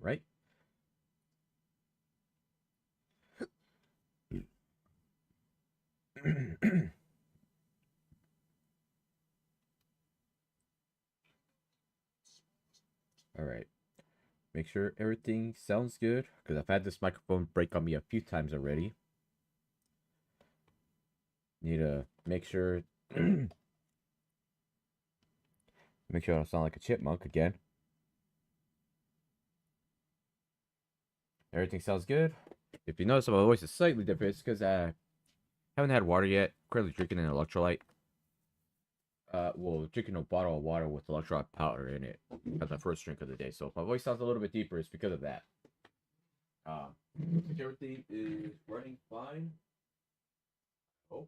right? All right. Make sure everything sounds good because I've had this microphone break on me a few times already. Need to make sure make sure I don't sound like a chipmunk again. Everything sounds good. If you notice my voice is slightly different, it's because I haven't had water yet. Currently drinking an electrolyte. Well, drinking a bottle of water with electrolyte powder in it. That's my first drink of the day. So if my voice sounds a little bit deeper, it's because of that. Looks like everything is running fine. Oh.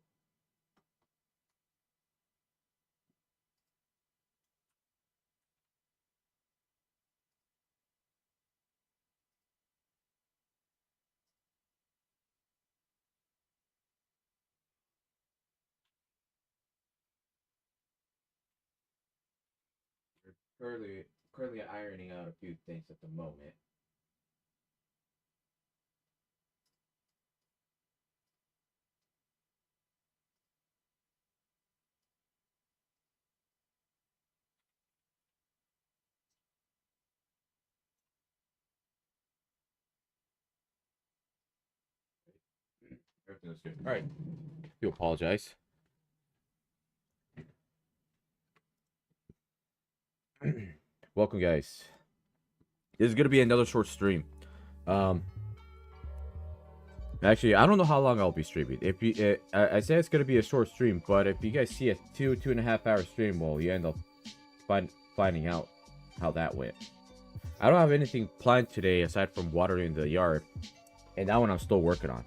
Currently ironing out a few things at the moment. Everything looks good. All right. Do apologize. Welcome, guys. This is gonna be another short stream. Um, Actually, I don't know how long I'll be streaming. If you, I say it's gonna be a short stream, but if you guys see a 2.5 hour stream, well, you end up finding out how that went. I don't have anything planned today aside from watering the yard, and that one I'm still working on.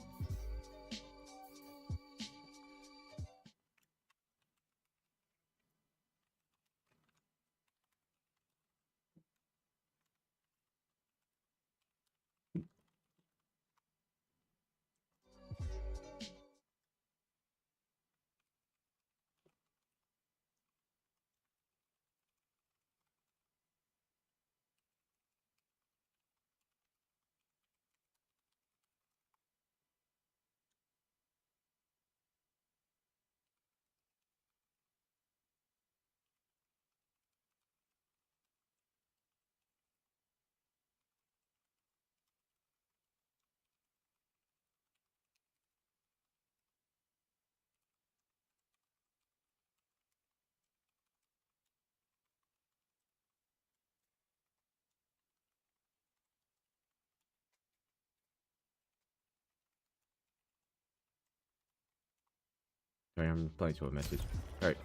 Sorry, I'm replying to a message. All right,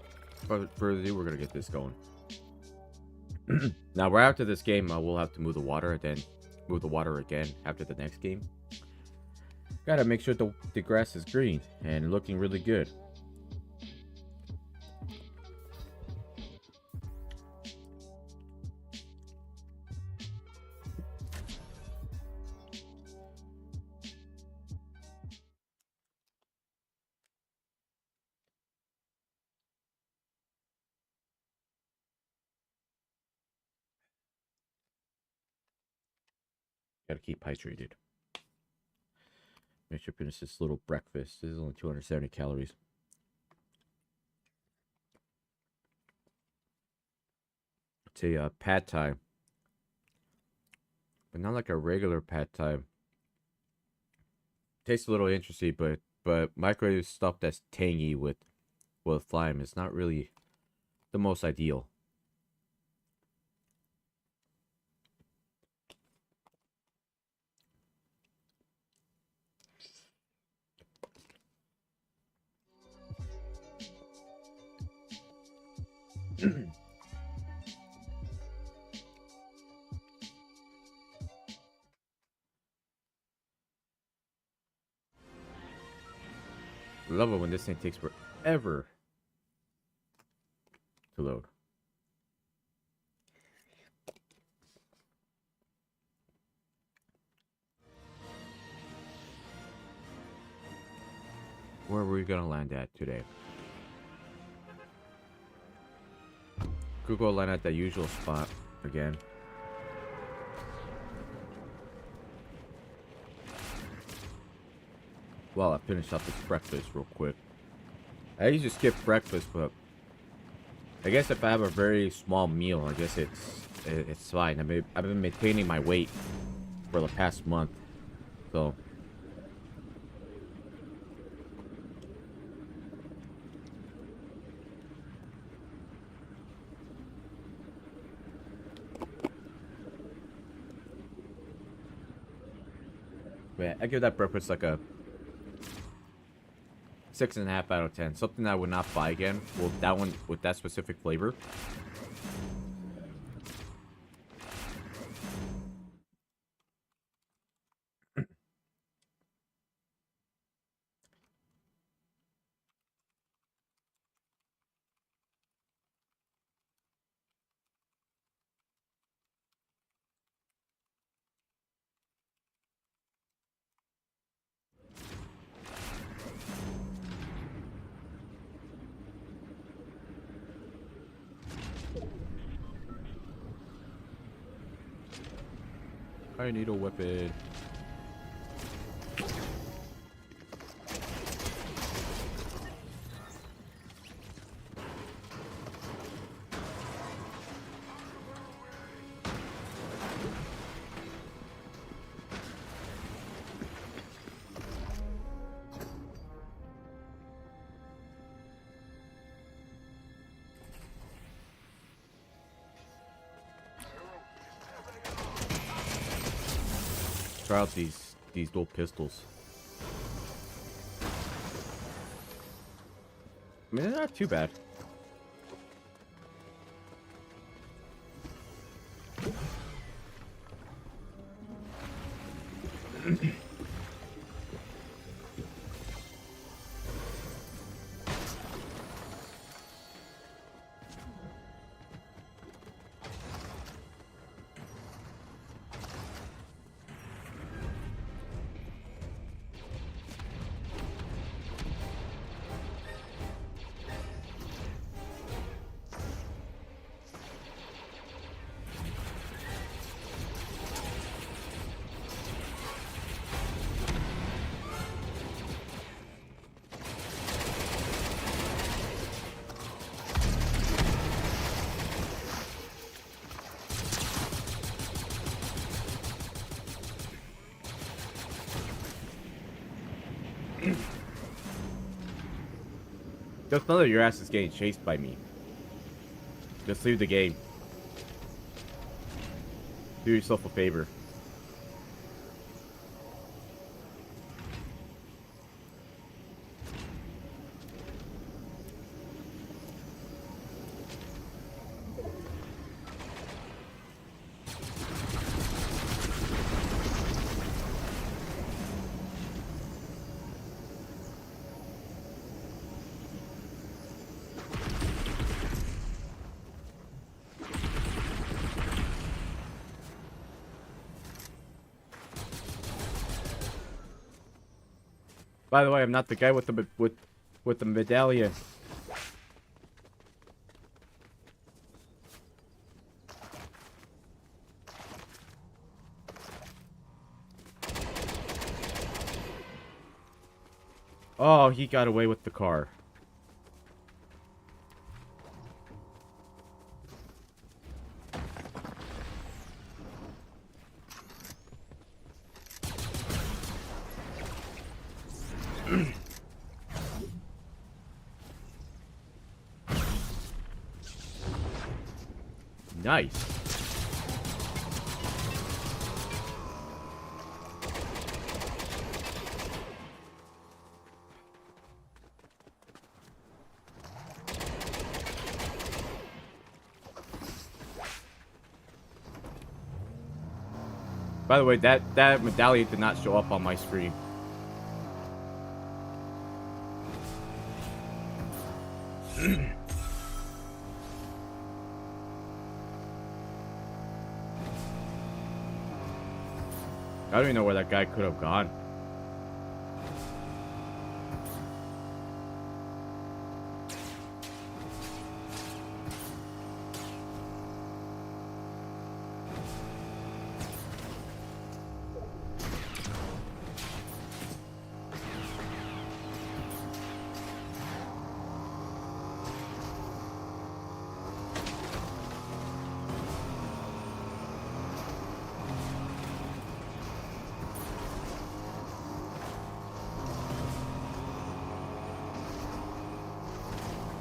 further ado, we're gonna get this going. Now, right after this game, we'll have to move the water, then move the water again after the next game. Gotta make sure the grass is green and looking really good. Gotta keep hydrated. Make sure finish this little breakfast. This is only 270 calories. It's a pad thai, but not like a regular pad thai. Tastes a little interesting, but microwave stuff that's tangy with lime is not really the most ideal. I love it when this thing takes forever to load. Where were we gonna land at today? Google land at the usual spot again. while I finish up this breakfast real quick. I usually skip breakfast, but I guess if I have a very small meal, I guess it's fine. I've been maintaining my weight for the past month, so. Yeah, I give that breakfast like a 6.5 out of 10. Something I would not buy again. Well, that one with that specific flavor. I need a weapon. Try out these dual pistols. I mean, they're not too bad. Just know that your ass is getting chased by me. Just leave the game. Do yourself a favor. By the way, I'm not the guy with the medallion. Oh, he got away with the car. Nice. By the way, that medallion did not show up on my screen. I don't even know where that guy could have gone.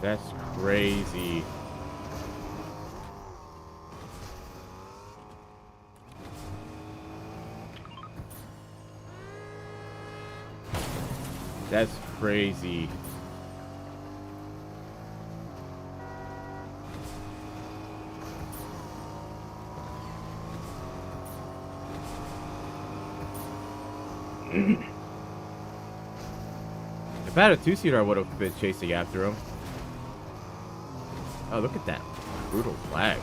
That's crazy. That's crazy. If I had a two-seater, I would have been chasing after him. Oh, look at that. Brutal flag.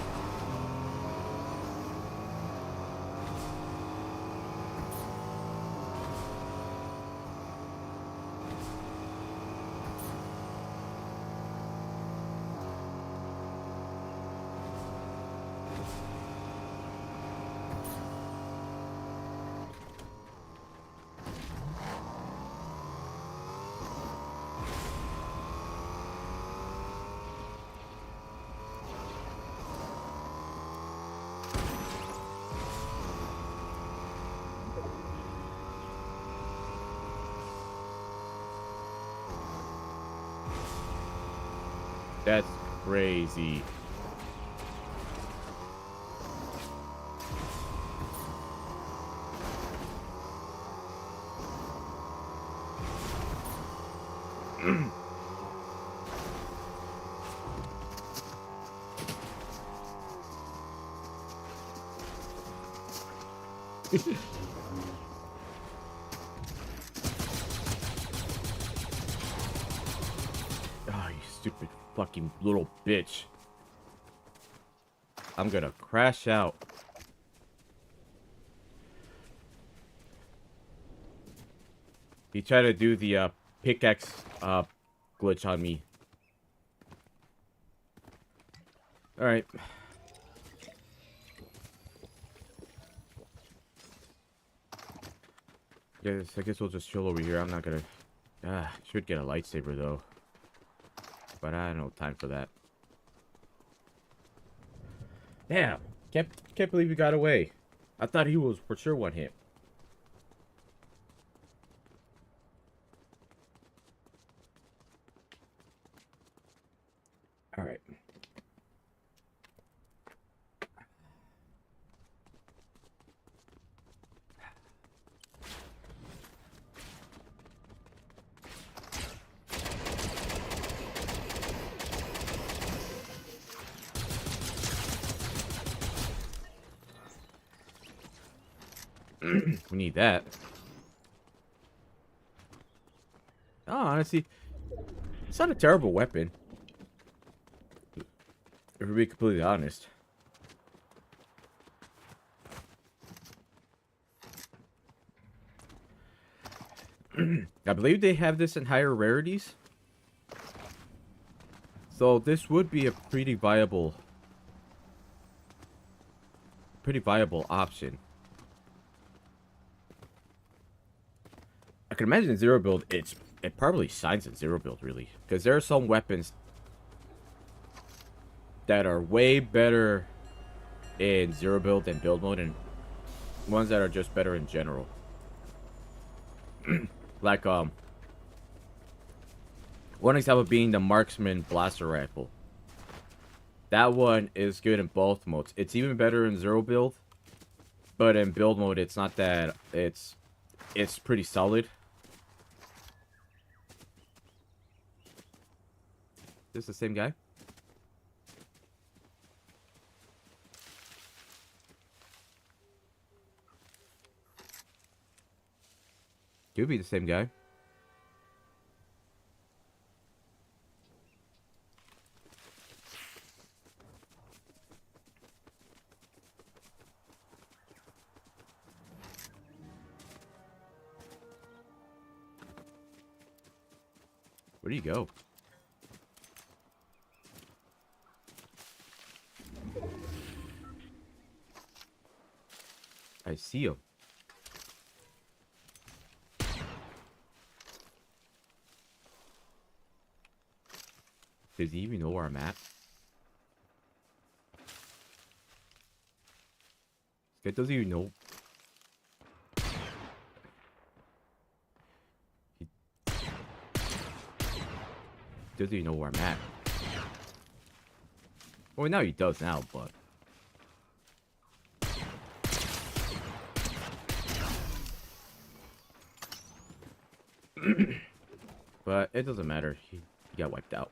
That's crazy. Oh, you stupid fucking little bitch. I'm gonna crash out. He tried to do the pickaxe glitch on me. Alright. I guess we'll just chill over here. I'm not gonna... should get a lightsaber though. But I don't have time for that. Damn. Can't believe he got away. I thought he was for sure one hit. Alright. We need that. Oh, honestly, it's not a terrible weapon. If we're being completely honest. I believe they have this in higher rarities. So this would be a pretty viable option. I can imagine in zero build, it probably shines in zero build, really. Because there are some weapons that are way better in zero build than build mode, and ones that are just better in general. Like, one example being the Marksman Blaster Rifle. That one is good in both modes. It's even better in zero build, but in build mode, it's not that... It's pretty solid. Is this the same guy? Could be the same guy. Where do you go? I see him. Does he even know where I'm at? This guy doesn't even know. He doesn't even know where I'm at. Well, now he does now, but... But it doesn't matter. He got wiped out.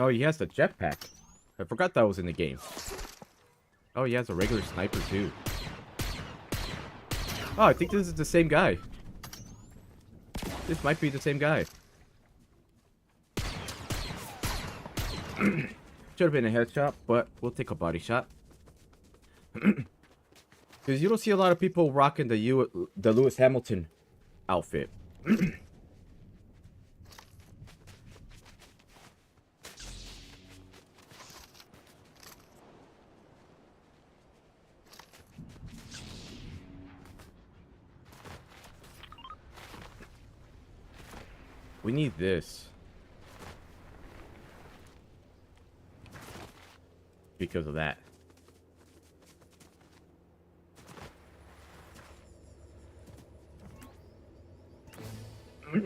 Oh, he has the jetpack. I forgot that was in the game. Oh, he has a regular sniper too. Oh, I think this is the same guy. This might be the same guy. Should have been a headshot, but we'll take a body shot. Because you don't see a lot of people rocking the Lewis Hamilton outfit. We need this. Because of that. We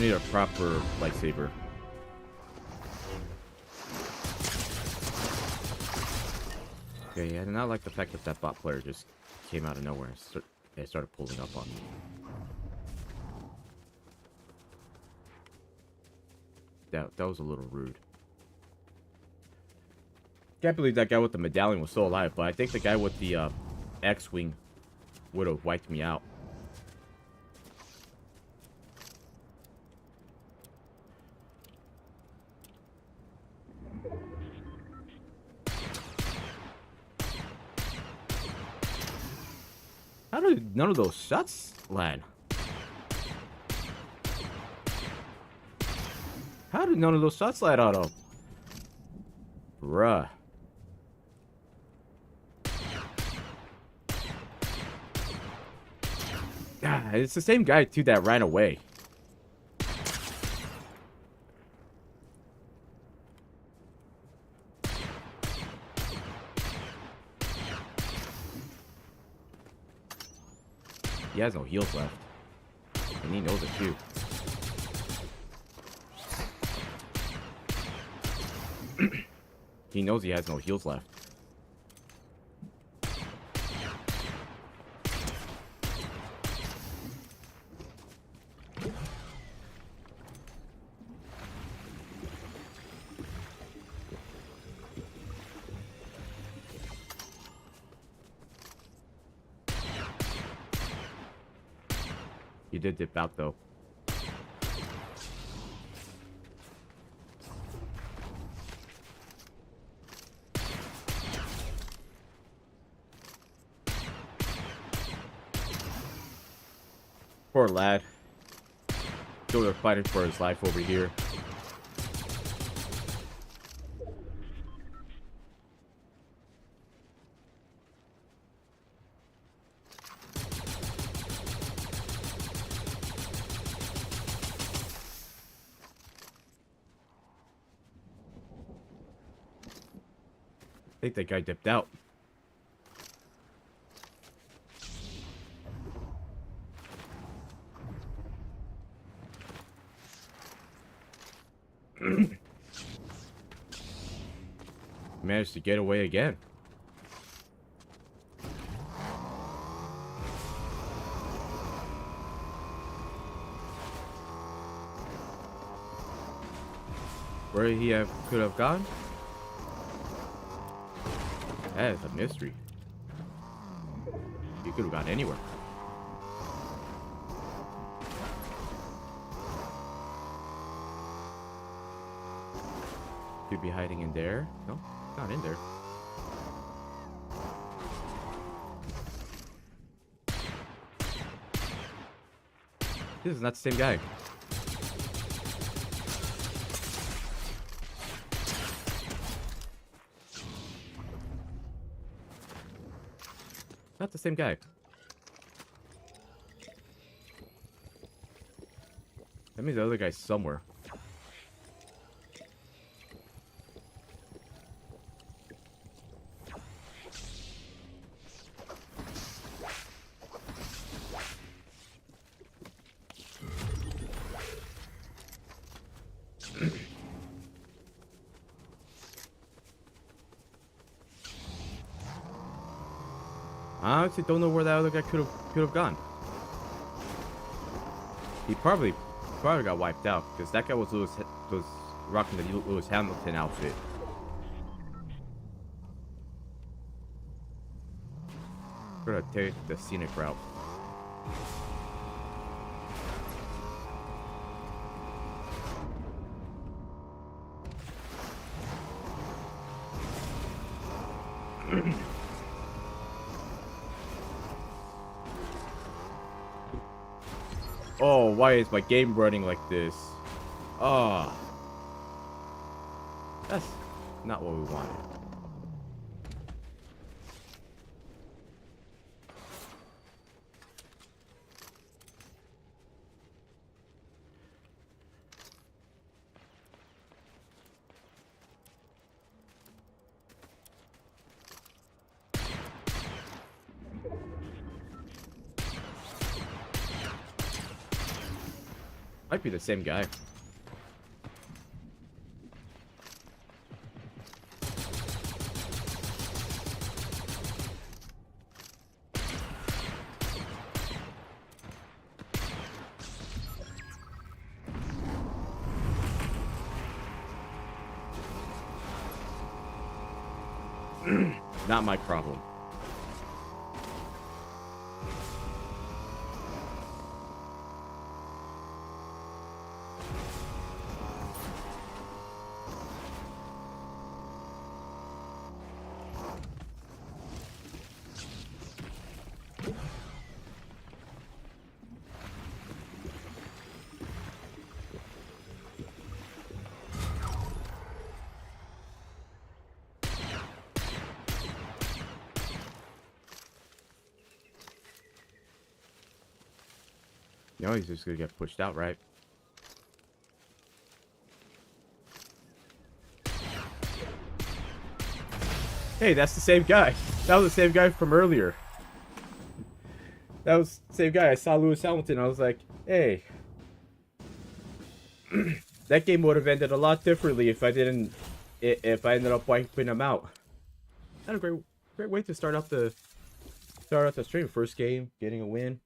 need a proper lightsaber. Okay, yeah, I did not like the fact that that bot player just came out of nowhere and started pulling up on me. That was a little rude. Can't believe that guy with the medallion was still alive, but I think the guy with the X-Wing would have wiped me out. How did none of those shots land? How did none of those shots land out of? Bruh. Ah, it's the same guy too that ran away. He has no heals left. And he knows it too. He knows he has no heals left. He did dip out though. Poor lad. Still they're fighting for his life over here. I think that guy dipped out. Managed to get away again. Where he could have gone? That is a mystery. He could have gone anywhere. Could be hiding in there. No, not in there. This is not the same guy. Not the same guy. That means the other guy's somewhere. I honestly don't know where that other guy could have gone. He probably got wiped out because that guy was rocking the Lewis Hamilton outfit. We're gonna take the scenic route. Oh, why is my game running like this? Ah, that's not what we wanted. Might be the same guy. Not my problem. You know he's just gonna get pushed out, right? Hey, that's the same guy. That was the same guy from earlier. That was the same guy. I saw Lewis Hamilton. I was like, hey. That game would have ended a lot differently if I didn't... If I ended up wiping him out. That's a great way to start off the stream. First game, getting a win.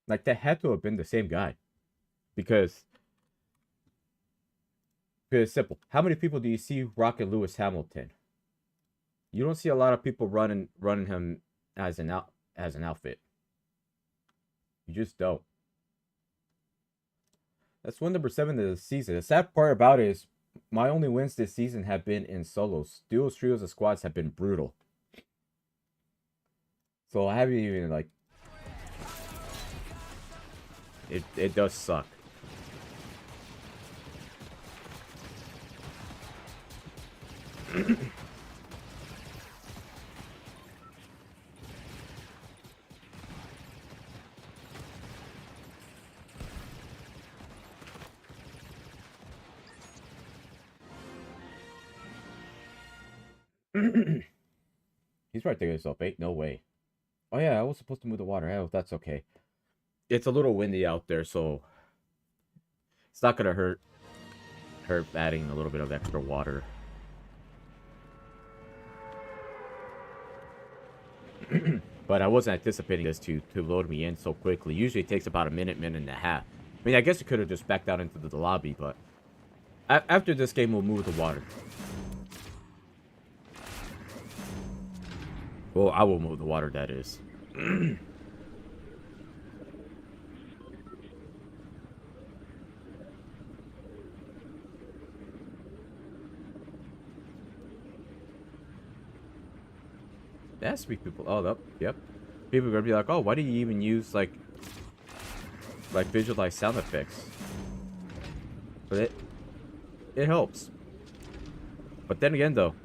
Like, that had to have been the same guy. Because it's simple. How many people do you see rocking Lewis Hamilton? You don't see a lot of people running him as an outfit. You just don't. That's win number 7 of the season. The sad part about it is my only wins this season have been in solos. Duos, trios, and squads have been brutal. So I haven't even, like... It does suck. He's right there himself. 8, no way. Oh yeah, I was supposed to move the water. Oh, that's okay. It's a little windy out there, so it's not gonna hurt adding a little bit of extra water. But I wasn't anticipating this to load me in so quickly. Usually it takes about a minute, minute and a half. I mean, I guess it could have just backed out into the lobby, but after this game, we'll move the water. Well, I will move the water, that is. There has to be people. Oh, yep. People are gonna be like, oh, why do you even use like visualize sound effects? But it helps. But then again, though,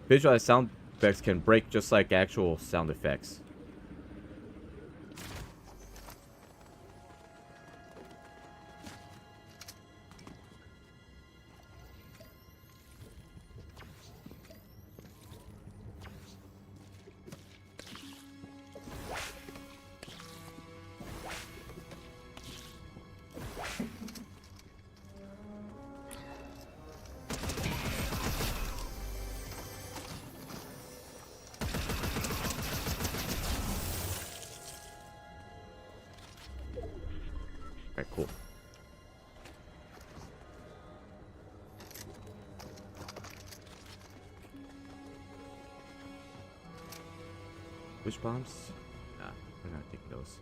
visualized sound effects can break just like actual sound effects. Alright, cool. Which bombs? Nah, we're not taking those.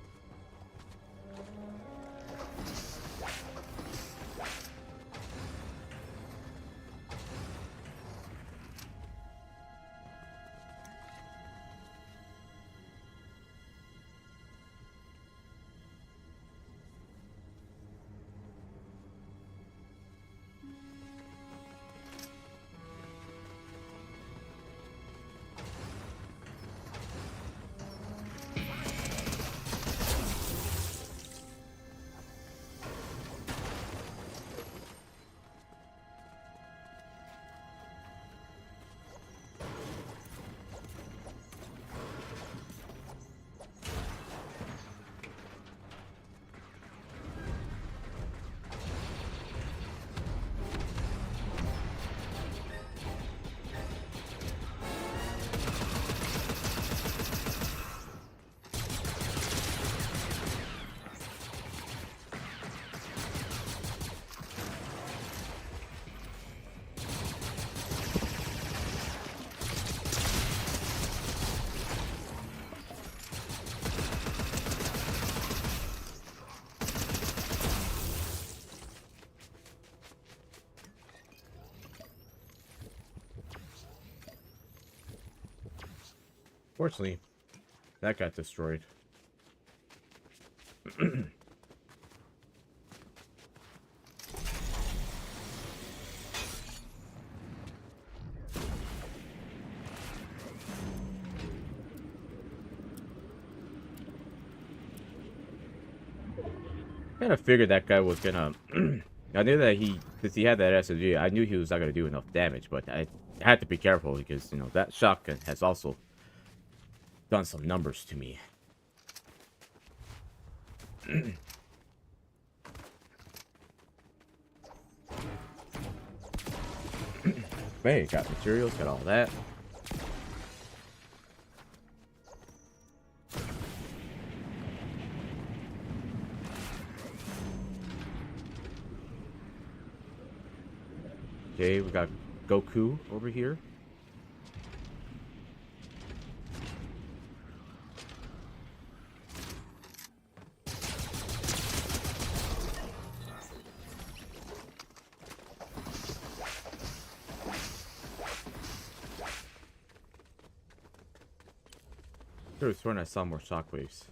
Fortunately, that got destroyed. Kind of figured that guy was gonna. I knew that because he had that SMG, I knew he was not gonna do enough damage, but I had to be careful because, you know, that shotgun has also done some numbers to me. Hey, got materials, got all that. Okay, we got Goku over here. I was sworn I saw more shockwaves.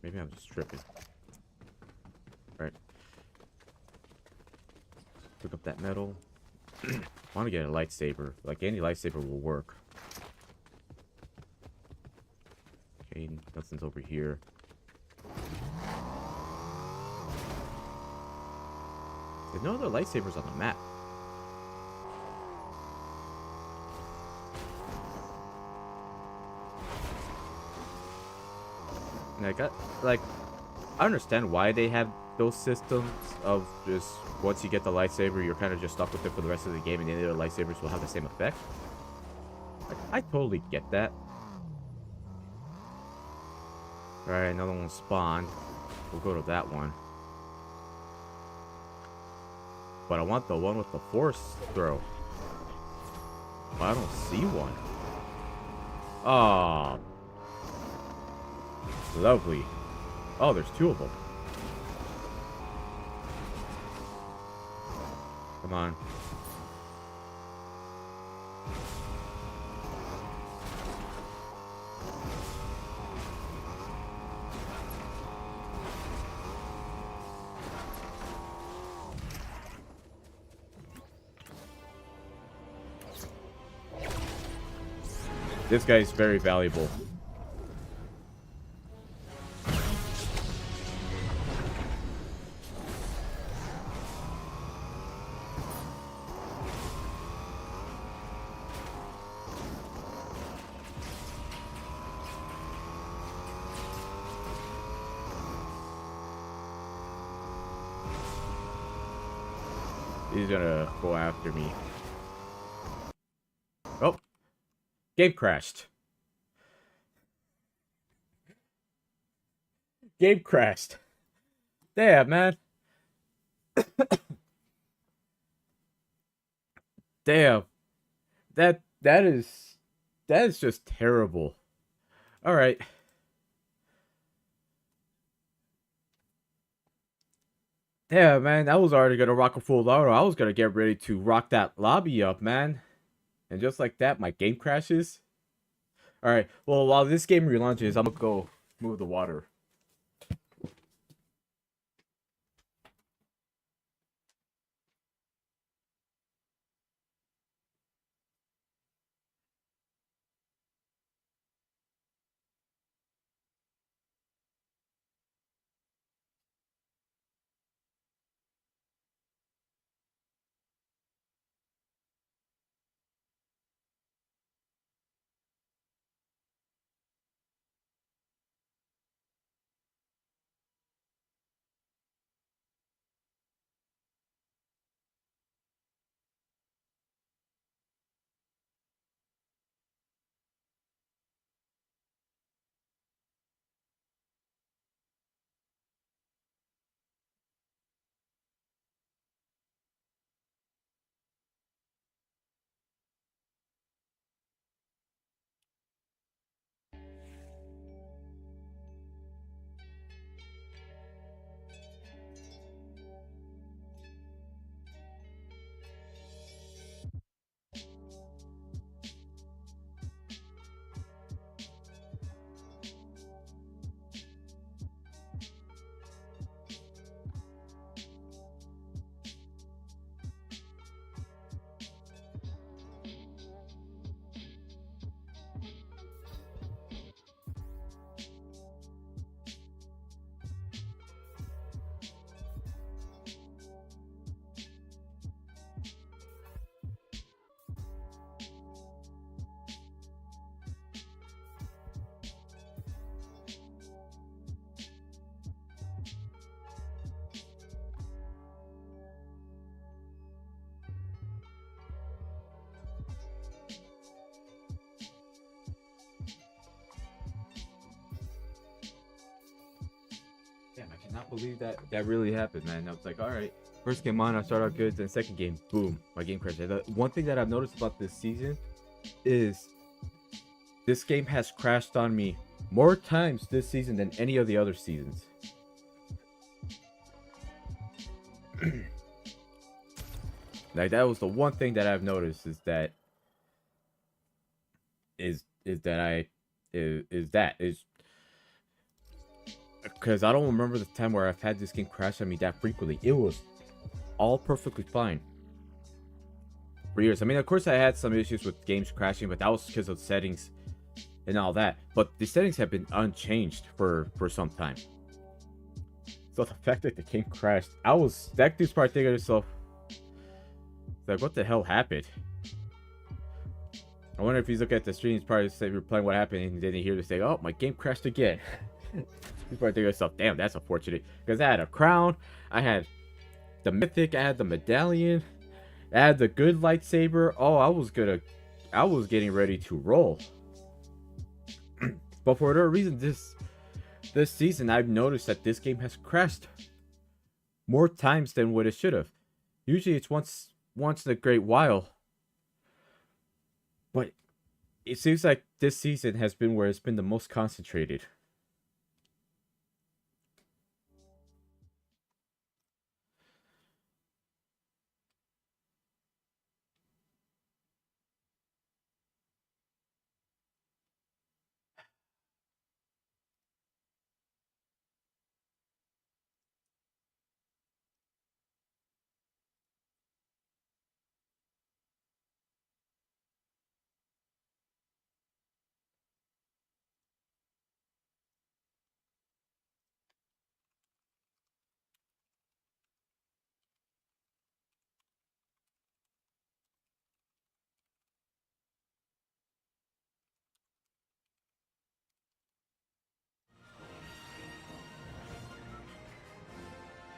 Maybe I'm just tripping. Right. Pick up that metal. I want to get a lightsaber. Like, any lightsaber will work. Okay, nothing's over here. There's no other lightsabers on the map. And I got, like, I understand why they have those systems of just once you get the lightsaber, you're kind of just stuck with it for the rest of the game, and the other lightsabers will have the same effect. I totally get that. Alright, another one spawned. We'll go to that one. But I want the one with the force throw. I don't see one. Oh. Lovely. Oh, there's two of them. Come on. This guy's very valuable. He's gonna go after me. Oh. Game crashed. Game crashed. Damn, man. Damn. That is just terrible. All right. Yeah, man, I was already gonna rock a full auto. I was gonna get ready to rock that lobby up, man. And just like that, my game crashes. Alright, well, while this game relaunches, I'm gonna go move the water. Damn, I cannot believe that really happened, man. I was like, alright. First game on, I start out good, then second game, boom, my game crashed. The one thing that I've noticed about this season is this game has crashed on me more times this season than any of the other seasons. Like, that was the one thing that I've noticed is that because I don't remember the time where I've had this game crash on me that frequently. It was all perfectly fine for years. I mean, of course I had some issues with games crashing, but that was because of settings and all that. But the settings have been unchanged for some time. So the fact that the game crashed, that dude's probably thinking to himself, like, what the hell happened? I wonder if he's looking at the stream, he's probably replaying what happened and then he hear this say, oh, my game crashed again. You probably think to yourself, damn, that's unfortunate. Because I had a crown, I had the mythic, I had the medallion, I had the good lightsaber. Oh, I was getting ready to roll. But for whatever reason, this season, I've noticed that this game has crashed more times than what it should have. Usually, it's once in a great while, but it seems like this season has been where it's been the most concentrated.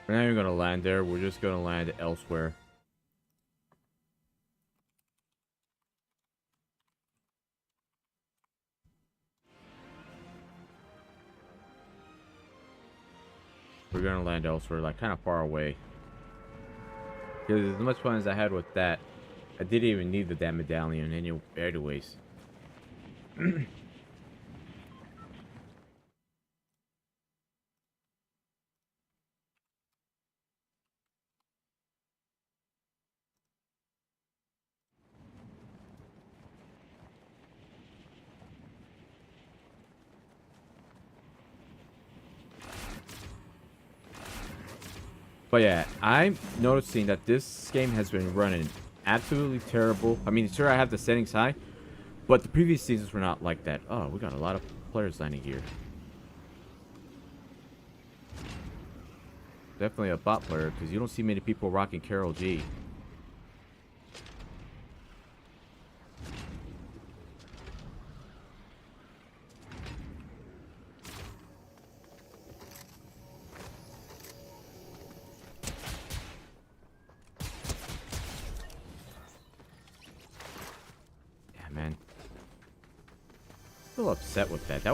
We're not even gonna land there. We're just gonna land elsewhere. We're gonna land elsewhere, like kind of far away. Because as much fun as I had with that, I didn't even need the damn medallion anyways. But yeah, I'm noticing that this game has been running absolutely terrible. I mean, sure, I have the settings high, but the previous seasons were not like that. Oh, we got a lot of players landing here. Definitely a bot player, because you don't see many people rocking Karol G. Yeah, man. I'm a little upset with that. I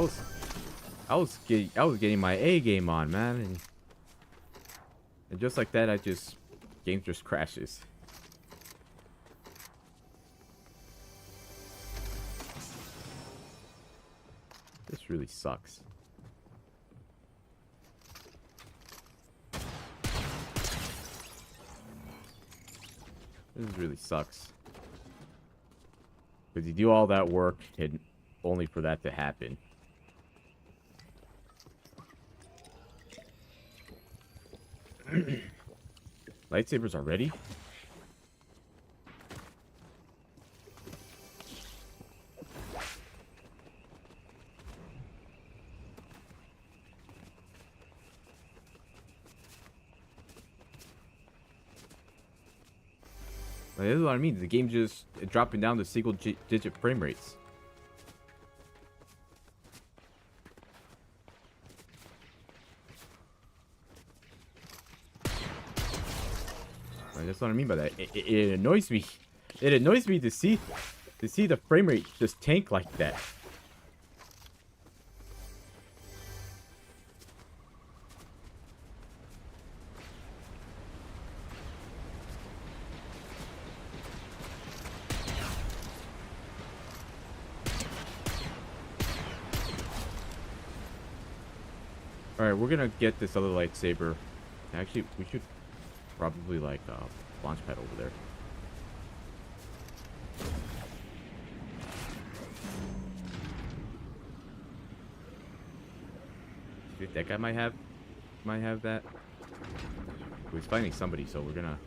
was getting my A game on, man, and just like that, game just crashes. This really sucks. This really sucks. Because you do all that work and only for that to happen. Lightsabers are ready? Like, this is what I mean. The game just dropping down to single digit frame rates. Like, that's what I mean by that. It annoys me. It annoys me to see the frame rate just tank like that. Alright, we're gonna get this other lightsaber. Actually, we should probably, like, launch pad over there. I think that guy might have that. He's fighting somebody, so we're gonna...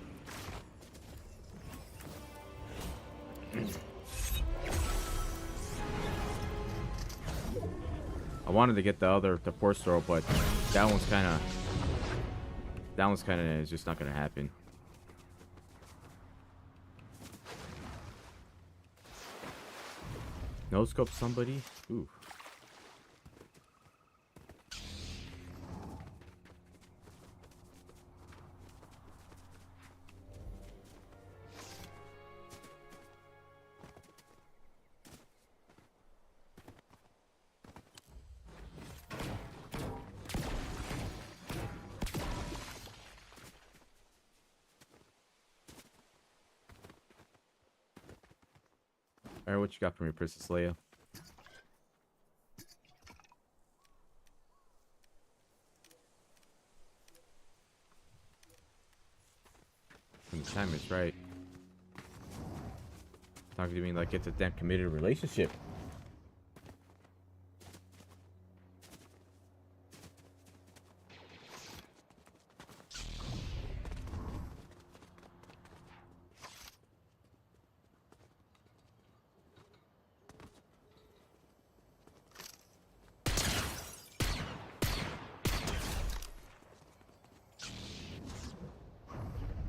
I wanted to get the force throw, but that one's kind of is just not gonna happen. No scope somebody. Ooh. Alright, what you got for me, Princess Leia? When the time is right. Talking to me like it's a damn committed relationship.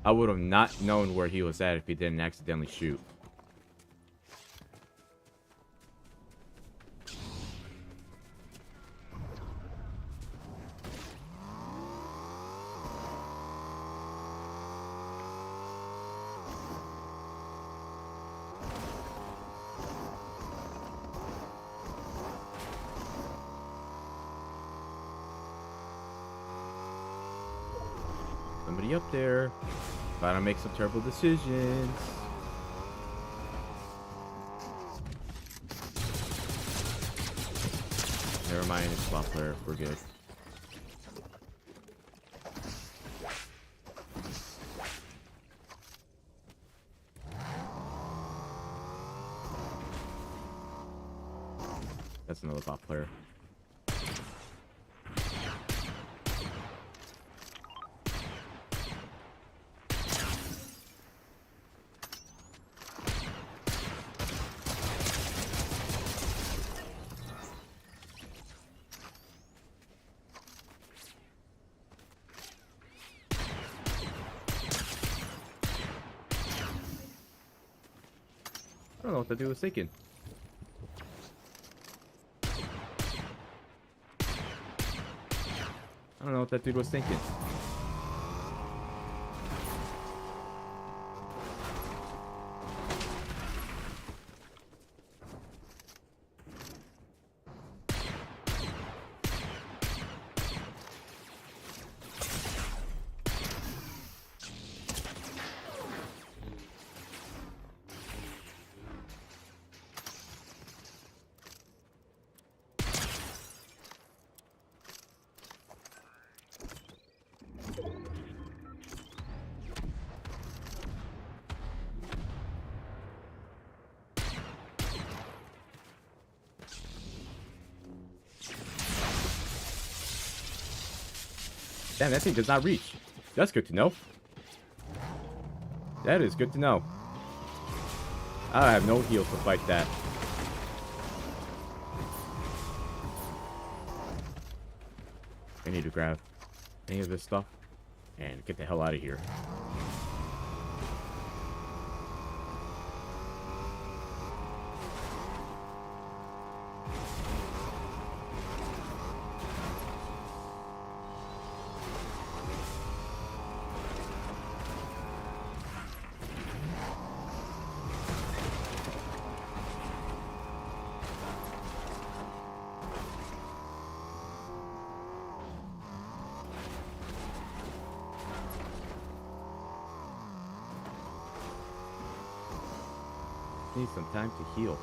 I would have not known where he was at if he didn't accidentally shoot. Somebody up there. About to make some terrible decisions. Never mind, it's spot player. We're good. That's another bot player. I don't know what that dude was thinking. I don't know what that dude was thinking. Damn, that thing does not reach. That's good to know. That is good to know. I have no heals to fight that. I need to grab any of this stuff and get the hell out of here. Need some time to heal.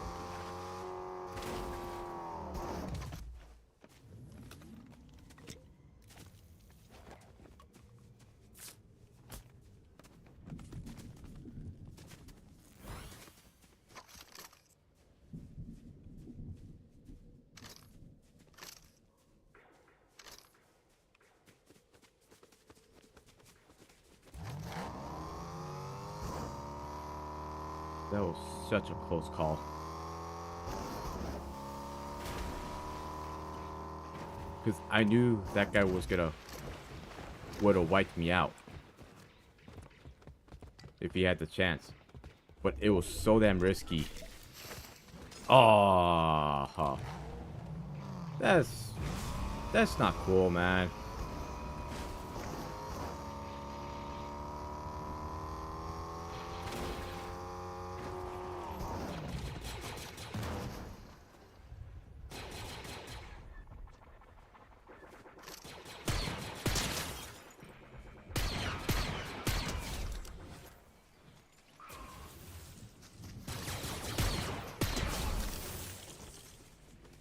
That was such a close call. Because I knew that guy was would have wiped me out if he had the chance. But it was so damn risky. Oh, that's not cool, man.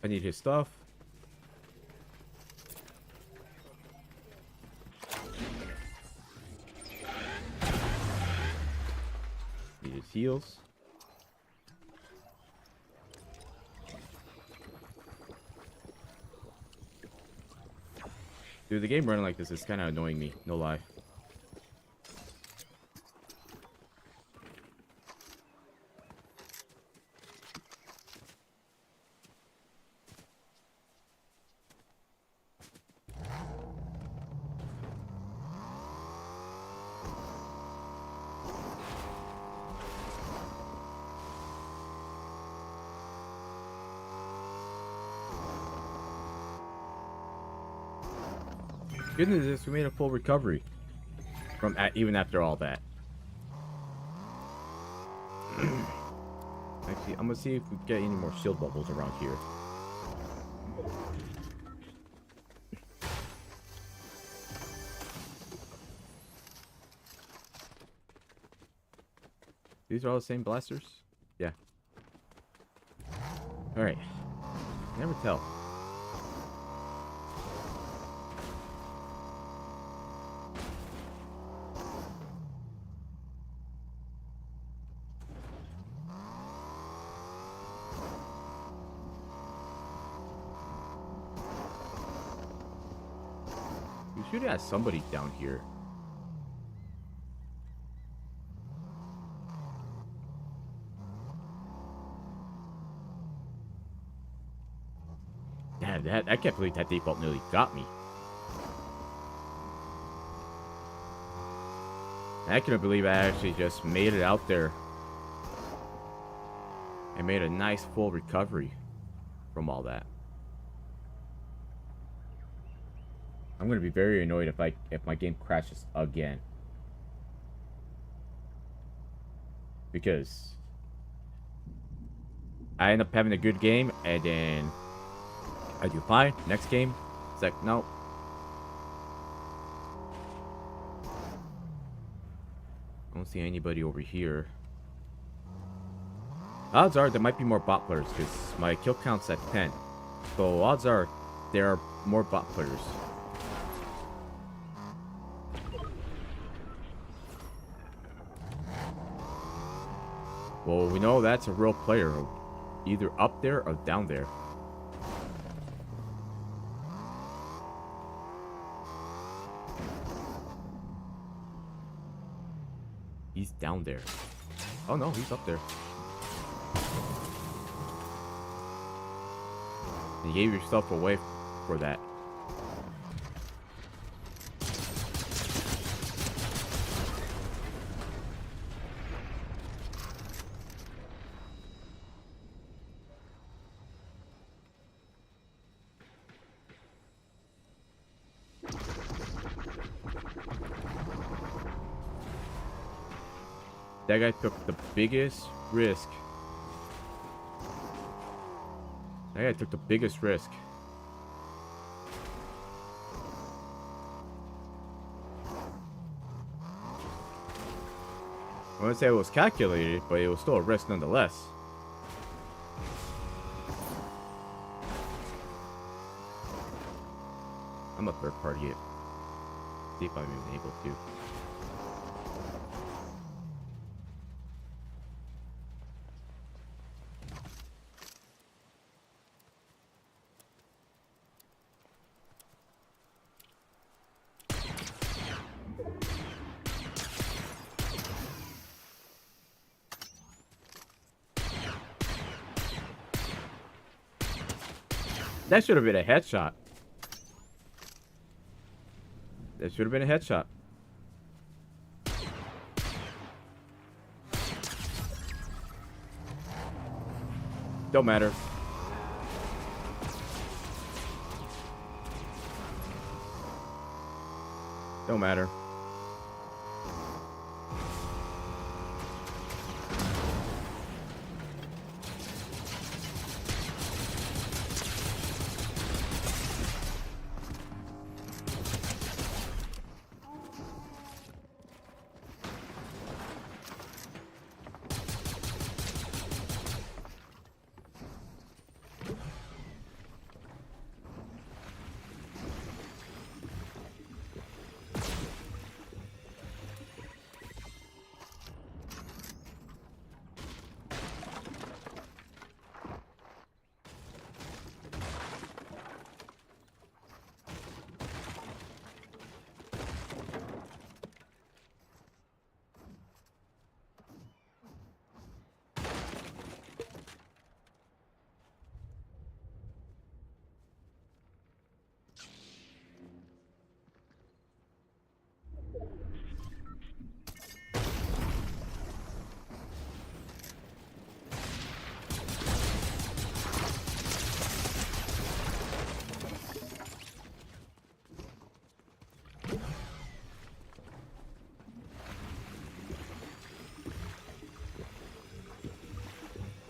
I need his stuff. Need his heals. Dude, the game running like this is kind of annoying me, no lie. Good news is we made a full recovery from even after all that. Actually, I'm gonna see if we get any more shield bubbles around here. These are all the same blasters? Yeah. Alright. Never tell. We should have somebody down here. Yeah, I can't believe that default nearly got me. I couldn't believe I actually just made it out there. I made a nice full recovery from all that. I'm gonna be very annoyed if my game crashes again. Because I end up having a good game and then I do fine. Next game, it's like, no. I don't see anybody over here. Odds are there might be more bot players because my kill count's at 10. So odds are there are more bot players. Well, we know that's a real player, either up there or down there. He's down there. Oh no, he's up there. You gave yourself away for that. That guy took the biggest risk. That guy took the biggest risk. I wouldn't say it was calculated, but it was still a risk nonetheless. I'm a third party. See if I'm even able to. That should have been a headshot. That should have been a headshot. Don't matter. Don't matter.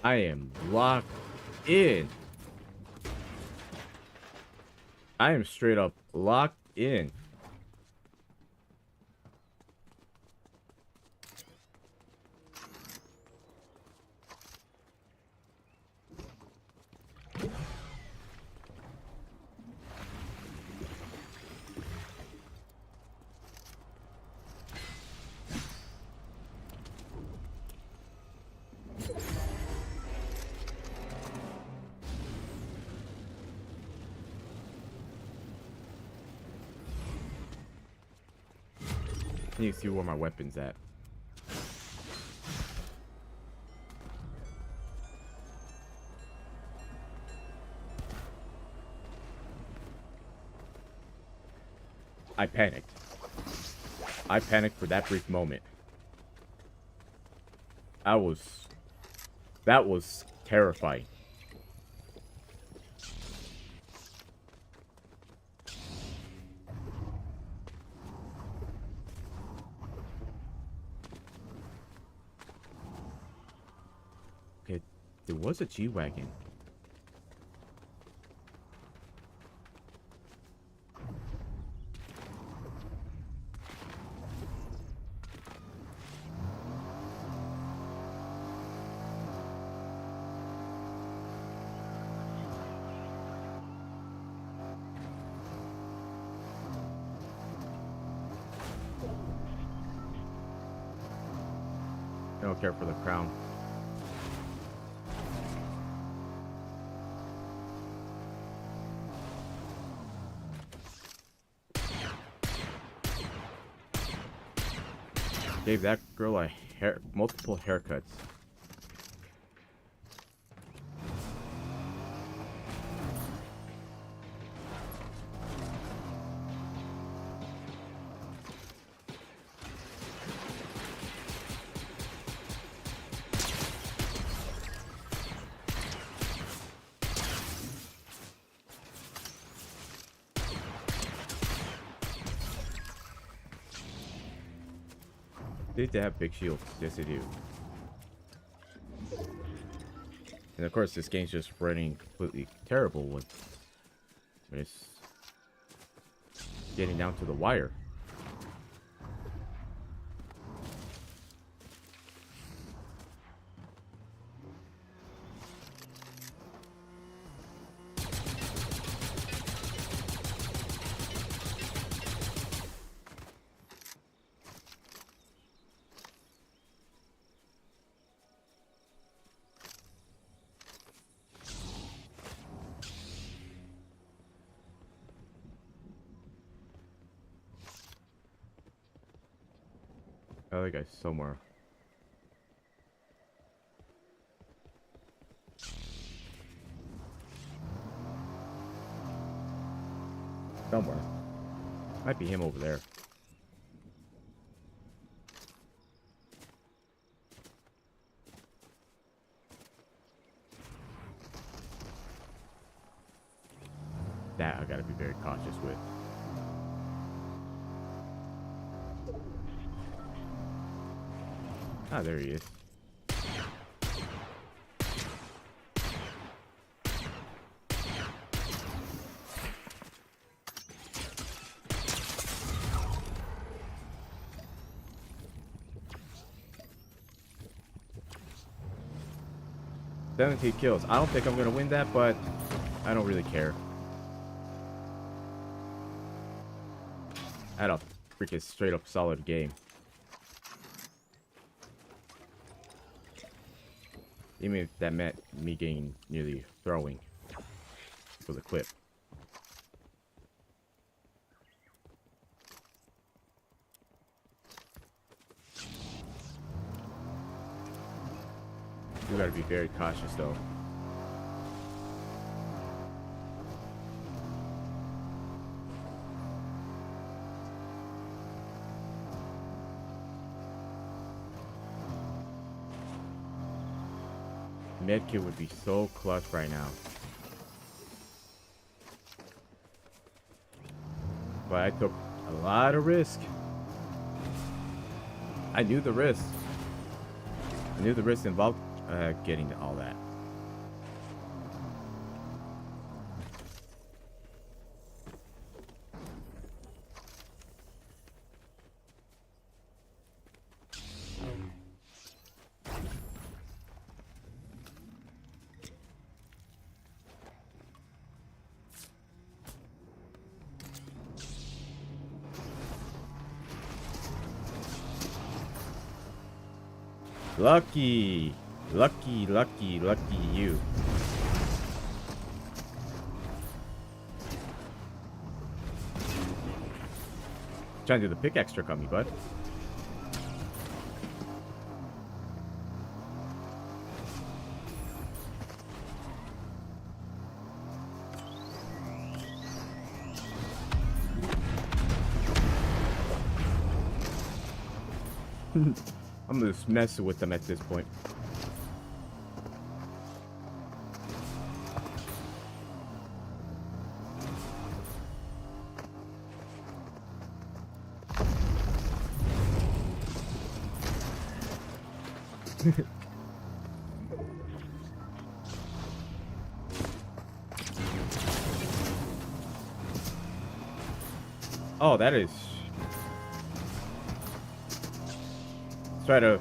I am locked in. I am straight up locked in. I need to see where my weapon's at. I panicked. I panicked for that brief moment. That was terrifying. Okay, there was a G-Wagon. I don't care for the crown. Gave that girl multiple haircuts. They have big shields. Yes, they do. And of course, this game's just running completely terrible when it's getting down to the wire. Other guy's somewhere. Somewhere. Might be him over there. That I gotta be very cautious with. Ah, there he is. "17 kills. I don't think I'm gonna win that, but I don't really care. I had a freaking straight up solid game. Even if that meant me getting nearly throwing for the clip. You gotta be very cautious though. Medkit would be so clutch right now. But I took a lot of risk. I knew the risk. I knew the risk involved getting all that. Lucky, lucky, lucky, lucky you. Trying to do the pickaxe trick on me, bud. I'm just messing with them at this point. Oh, that is... Let's try to...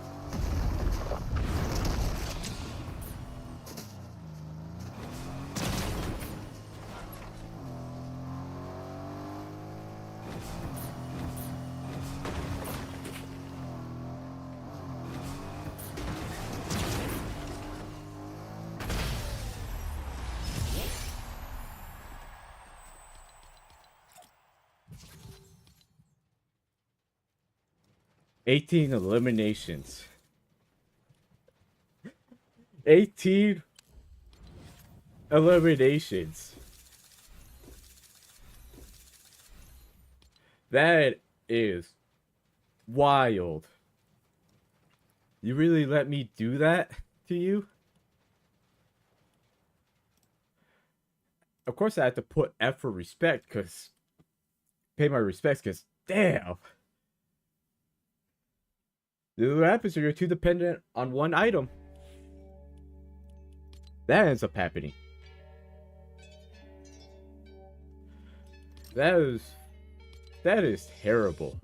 $18 eliminations. 18 eliminations. That is wild. You really let me do that to you? Of course I have to put F for respect, because... Pay my respects, because... Damn! This is what happens when you're too dependent on one item. That ends up happening. That is terrible.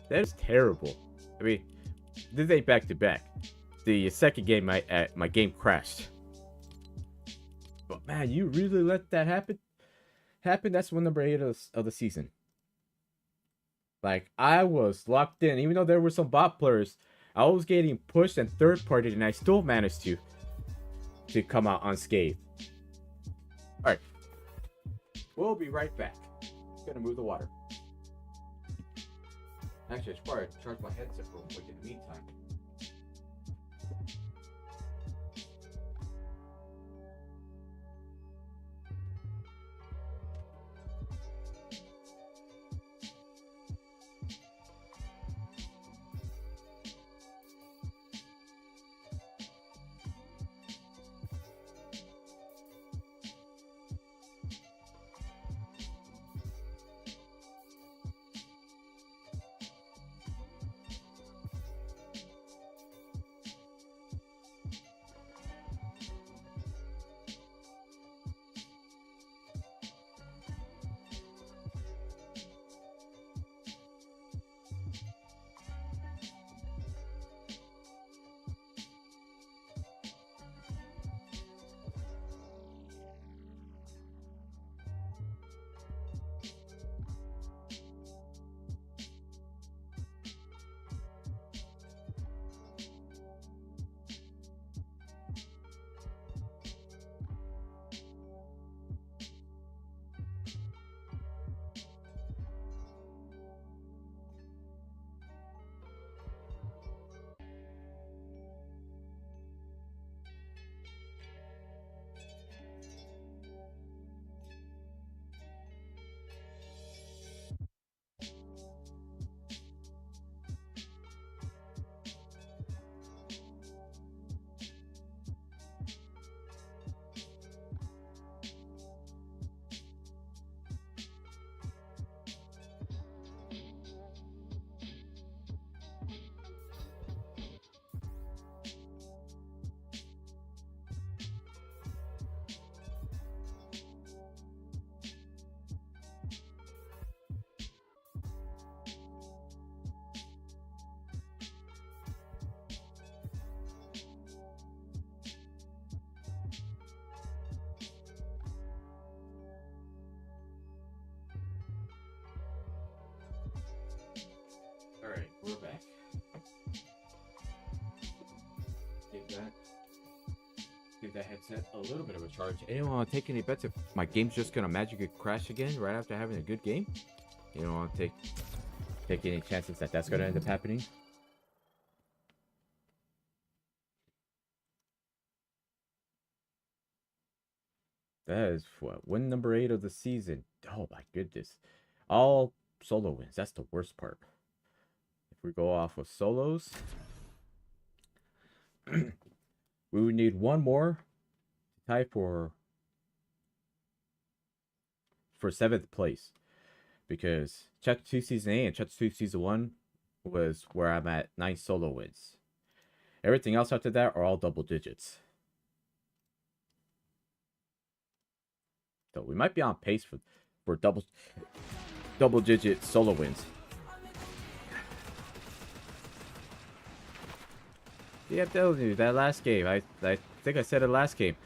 That is terrible. I mean, this ain't back to back. The second game, my game crashed. But man, you really let that happen? That's one number 8 of the season. Like, I was locked in, even though there were some bot players. I was getting pushed and third partied, and I still managed to come out unscathed. Alright. We'll be right back. Gonna move the water. Actually, I should probably charge my headset real quick in the meantime. that headset a little bit of a charge. Anyone want to take any bets if my game's just gonna magically crash again right after having a good game? You don't want to take any chances that that's gonna end up happening? That is what, win number 8 of the season. Oh my goodness. All solo wins. That's the worst part. If we go off with solos, we would need one more to tie for 7th place. Because Chapter 2 Season 8 and Chapter 2 Season 1 was where I'm at 9 solo wins. Everything else after that are all double digits. So we might be on pace for double digit solo wins. Yeah, I'm telling you, that last game, I think I said it last game,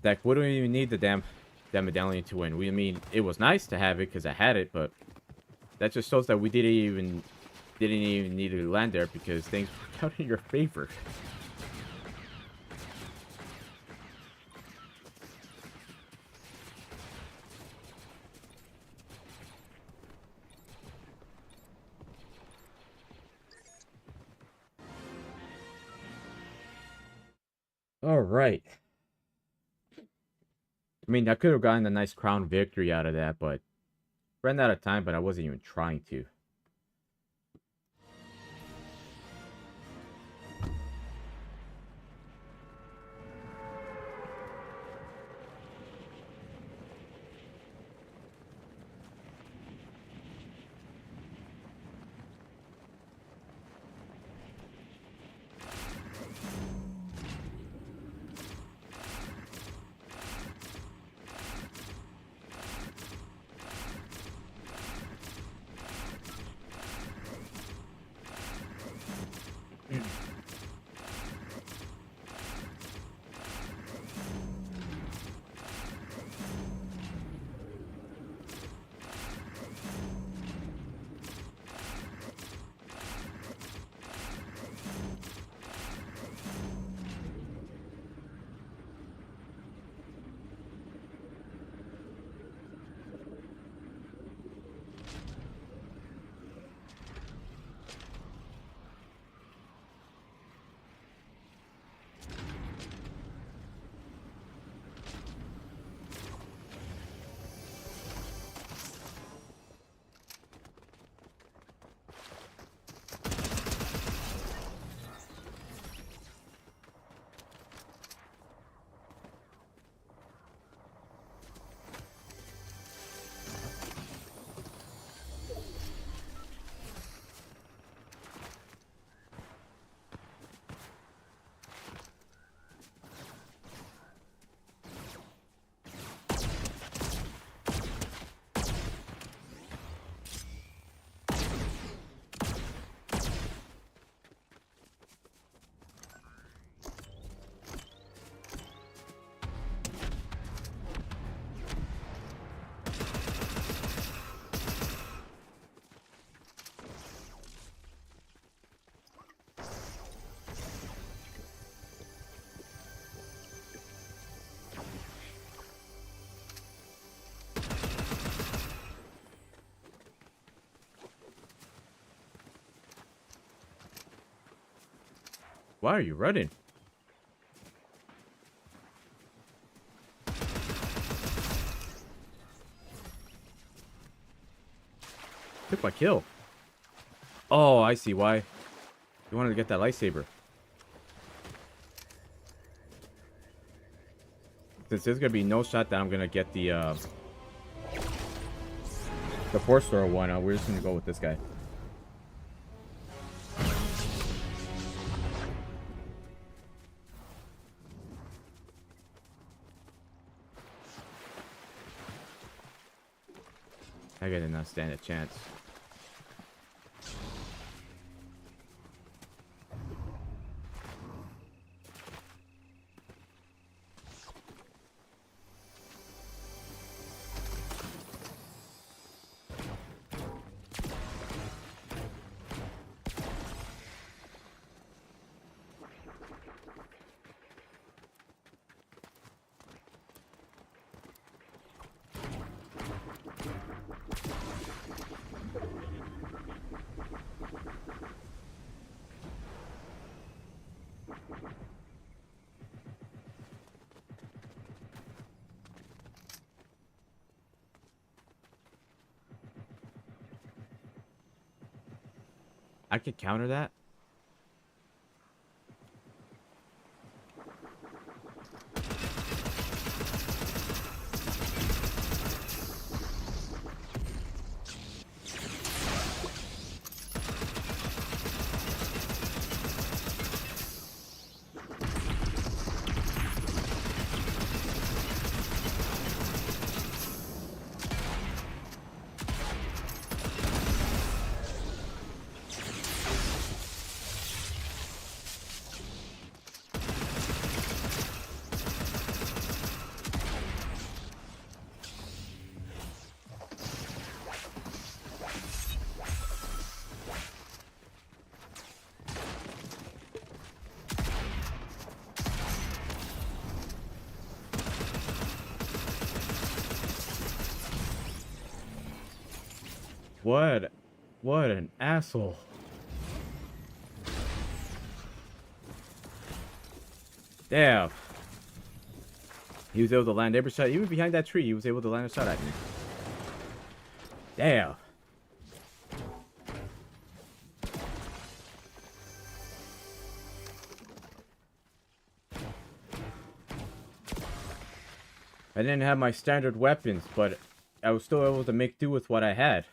that we don't even need the damn medallion to win. I mean, it was nice to have it because I had it, but that just shows that we didn't even need to land there because things worked out in your favor. All right. I mean, I could have gotten a nice crown victory out of that, but ran out of time, but I wasn't even trying to. Why are you running? Took my kill. Oh, I see why. You wanted to get that lightsaber. Since there's gonna be no shot that I'm gonna get the 4-star one, we're just gonna go with this guy. I did not stand a chance. I could counter that. What an asshole. Damn. He was able to land every shot. Even behind that tree, he was able to land a shot at me. Damn. I didn't have my standard weapons, but I was still able to make do with what I had.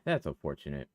That's unfortunate.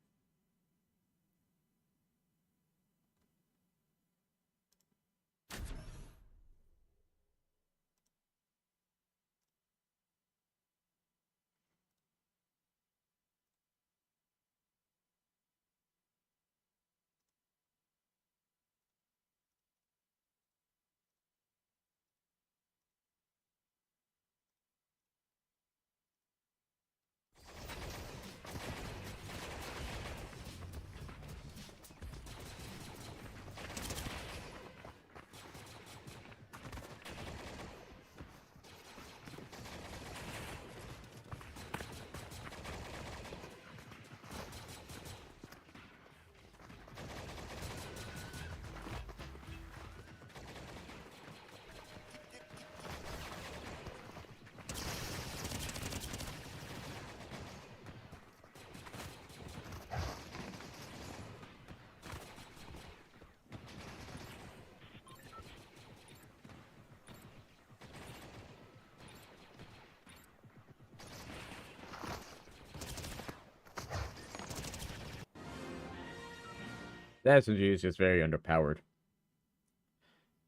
That SMG is just very underpowered.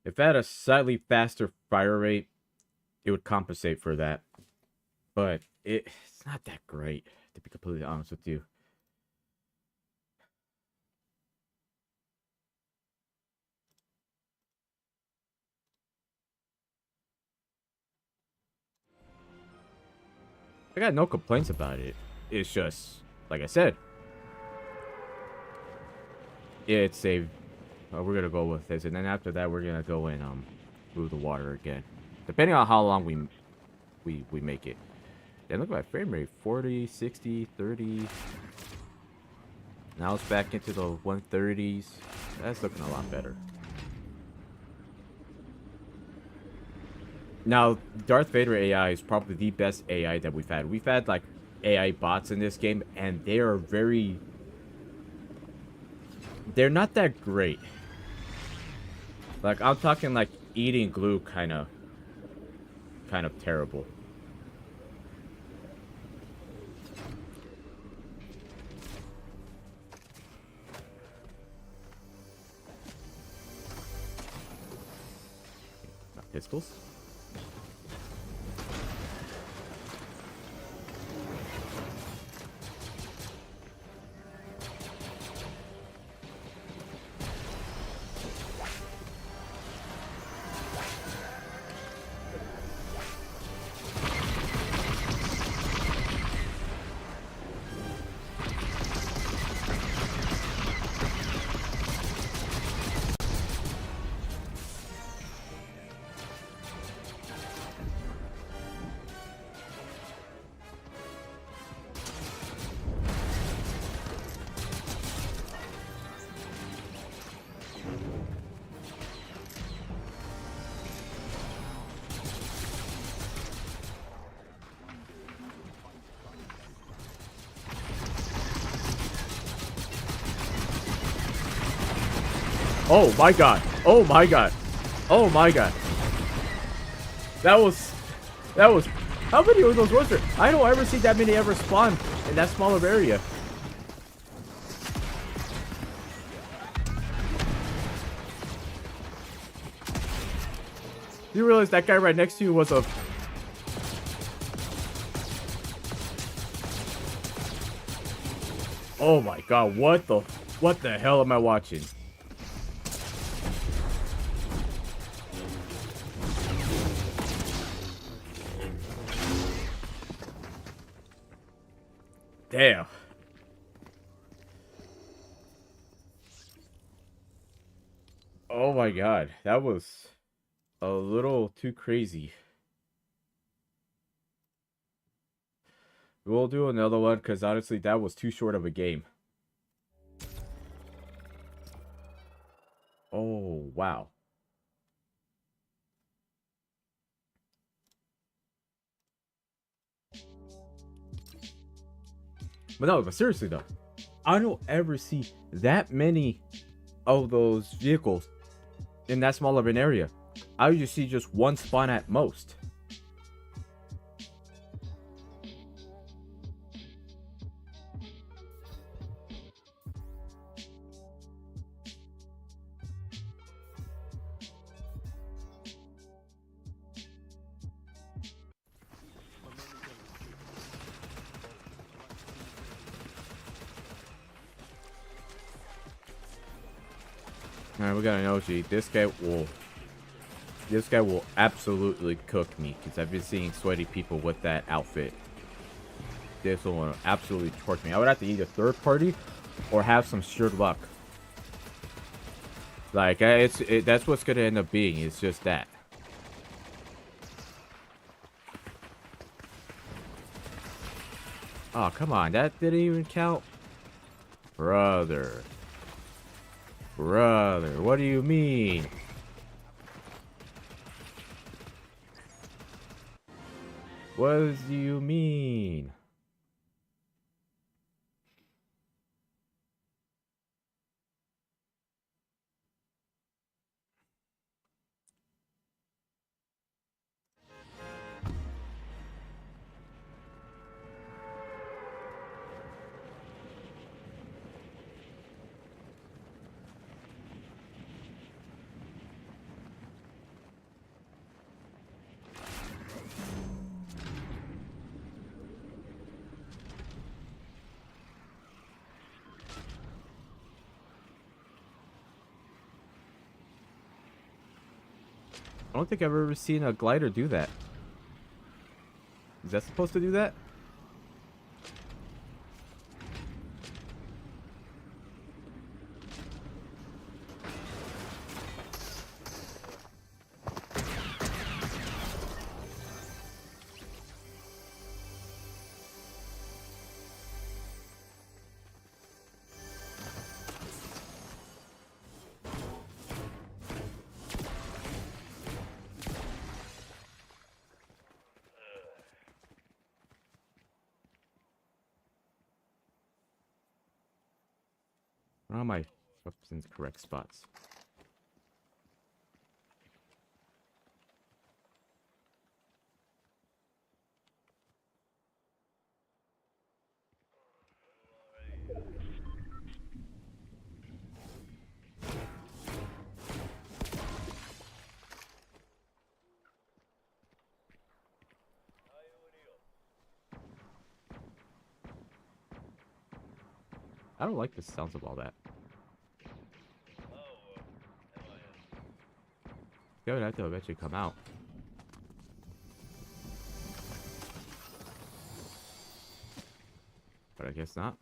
If I had a slightly faster fire rate, it would compensate for that. But it's not that great, to be completely honest with you. I got no complaints about it. It's just, like I said, it's a... we're gonna go with this, and then after that, we're gonna go and through the water again, depending on how long we make it. Then look at my frame rate: 40, 60, 30. Now it's back into the 130s. That's looking a lot better. Now, Darth Vader AI is probably the best AI that we've had. We've had like AI bots in this game, and they are they're not that great. Like, I'm talking like eating glue kind of terrible. Got pistols. Oh my god. Oh my god. Oh my god. That was... How many of those was there? I don't ever see that many ever spawn in that smaller area. You realize that guy right next to you was a... Oh my god, what the hell am I watching? Damn. Oh my god, that was a little too crazy. We'll do another one because honestly, that was too short of a game. Oh, wow. But no, but seriously though, I don't ever see that many of those vehicles in that small of an area. I usually see just one spawn at most. Alright, we got an OG. This guy will absolutely cook me because I've been seeing sweaty people with that outfit. This will absolutely torch me. I would have to either third party or have some sheer luck. Like, that's what's gonna end up being. It's just that. Oh, come on. That didn't even count. Brother, what do you mean? What do you mean? I don't think I've ever seen a glider do that. Is that supposed to do that? Where are my weapons correct spots? I don't like the sounds of all that. They would have to eventually come out. But I guess not.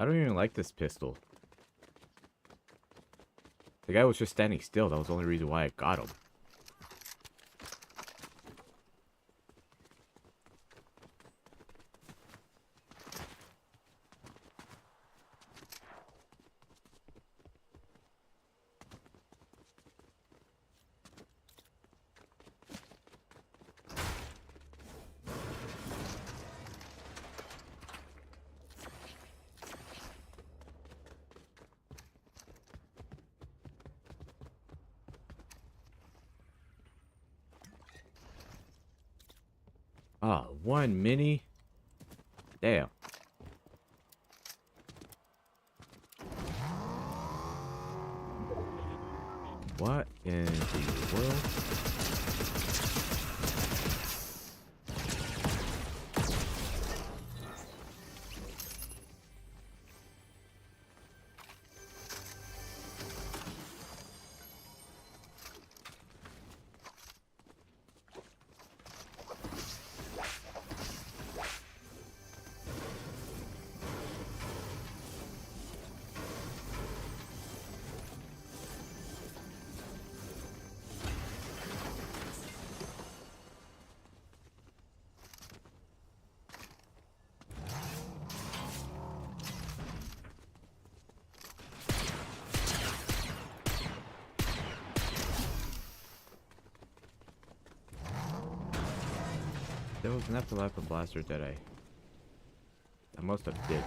I don't even like this pistol. The guy was just standing still. That was the only reason why I got him. Ah, one mini. Damn. What in the world? There was an Epilapa blaster that I must have ditched.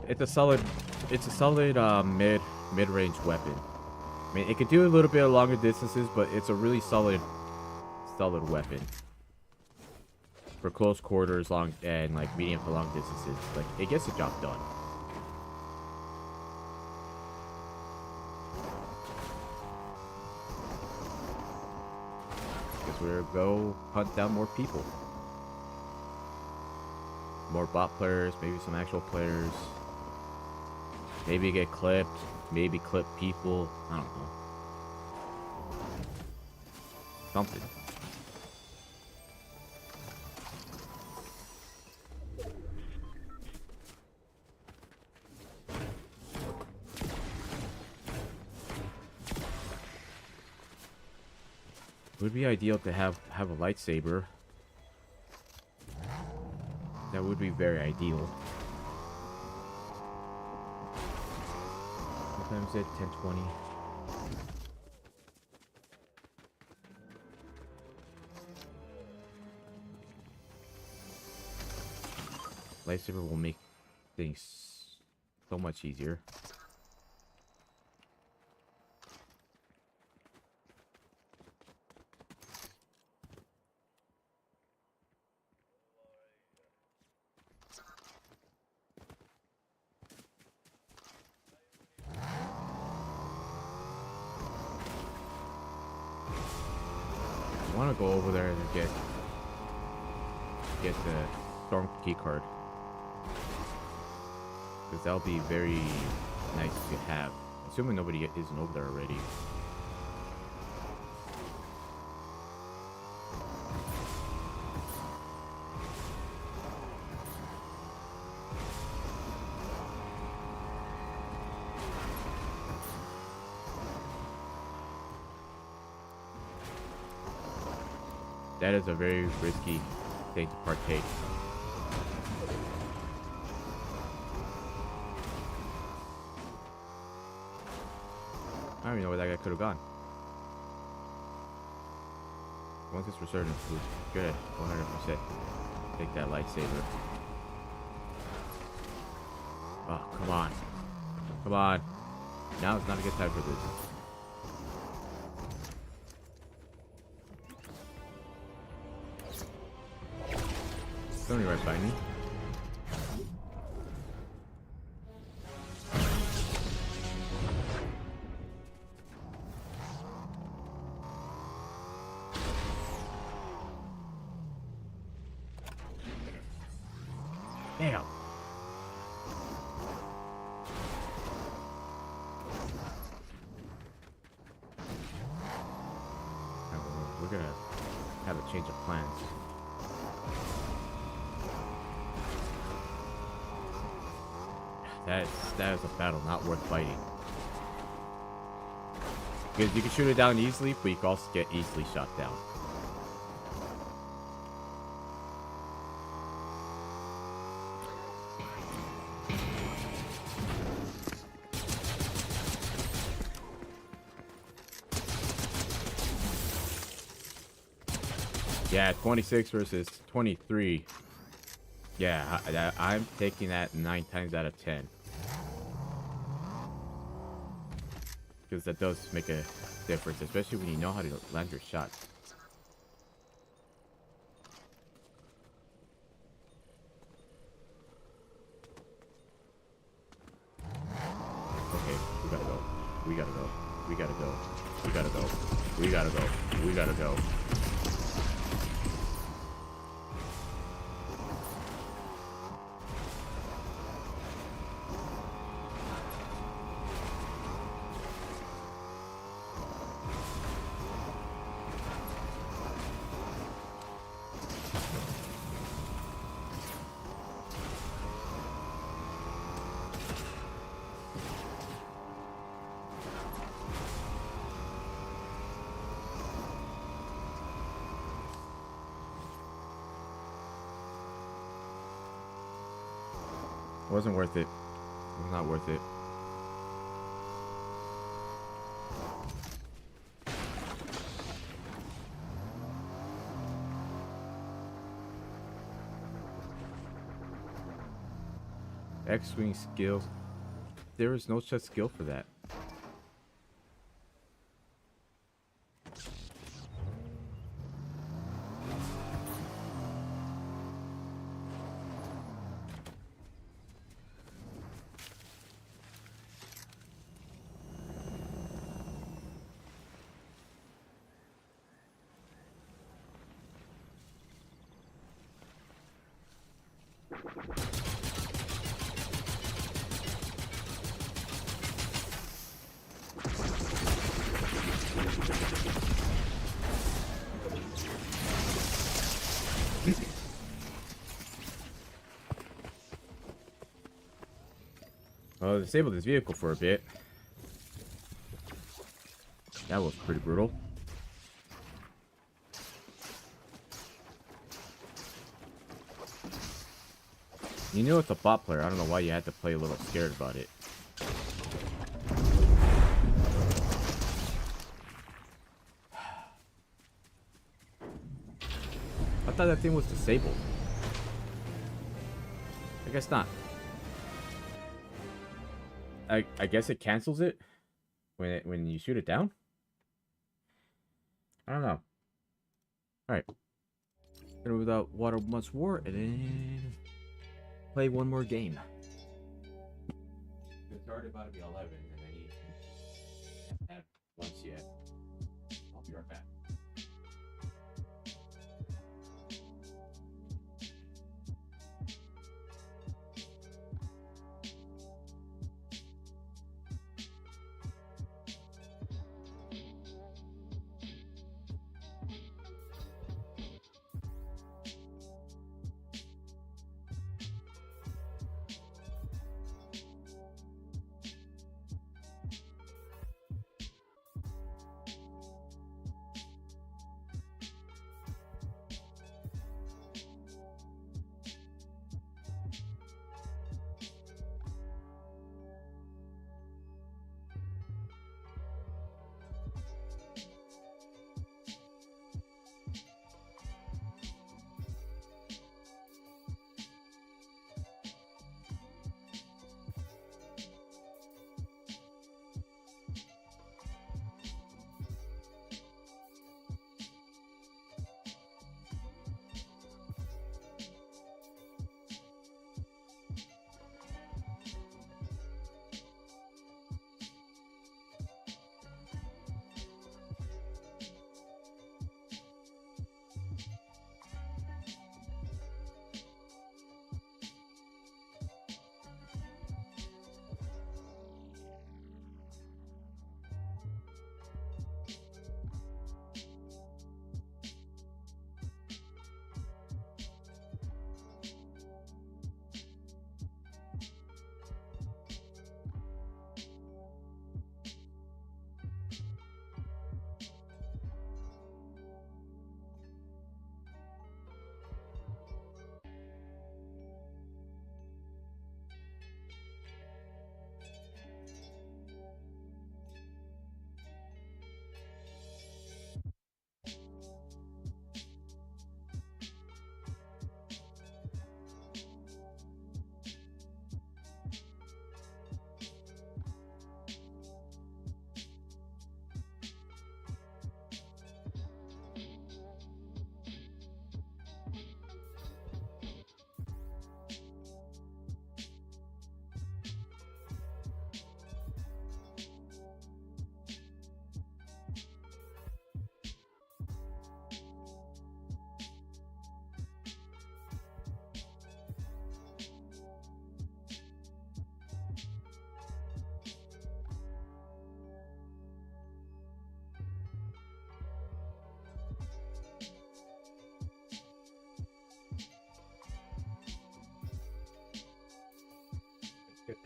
It's a solid mid-range weapon. I mean, it can do a little bit of longer distances, but it's a really solid weapon for close quarters, long and like medium to long distances. Like, it gets the job done. Guess we're gonna go hunt down more people, more bot players, maybe some actual players. Maybe get clipped, maybe clip people. I don't know. Something. It would be ideal to have a lightsaber. That would be very ideal. Sometimes at 1020. Lightsaber will make things so much easier. I want to go over there and get the storm key card, because that'll be very nice to have, assuming nobody isn't over there already. That is a very risky thing to partake. I don't even know where that guy could have gone. Once it's resurgent, good, 100%. Take that lightsaber. Oh, come on. Come on. Now is not a good time for this. Don't right by me. Damn. change of plans. That is a battle not worth fighting. Because you can shoot it down easily, but you can also get easily shot down. Yeah, 26 versus 23. Yeah, I'm taking that 9 times out of 10. Because that does make a difference, especially when you know how to land your shots. Okay, we gotta go. We gotta go. We gotta go. We gotta go. We gotta go. We gotta go. It wasn't worth it. It was not worth it. X-Wing skill. There is no such skill for that. Well, disabled this vehicle for a bit. That was pretty brutal. You know it's a bot player. I don't know why you had to play a little scared about it. I thought that thing was disabled. I guess not. I guess it cancels it when you shoot it down. I don't know. All right. Without water once more, and then play one more game. It's already about to be 11, and I need to have lunch yet. I'll be right back.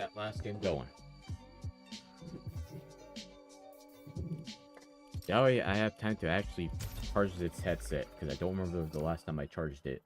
that last game going. That way I have time to actually charge this headset, because I don't remember the last time I charged it.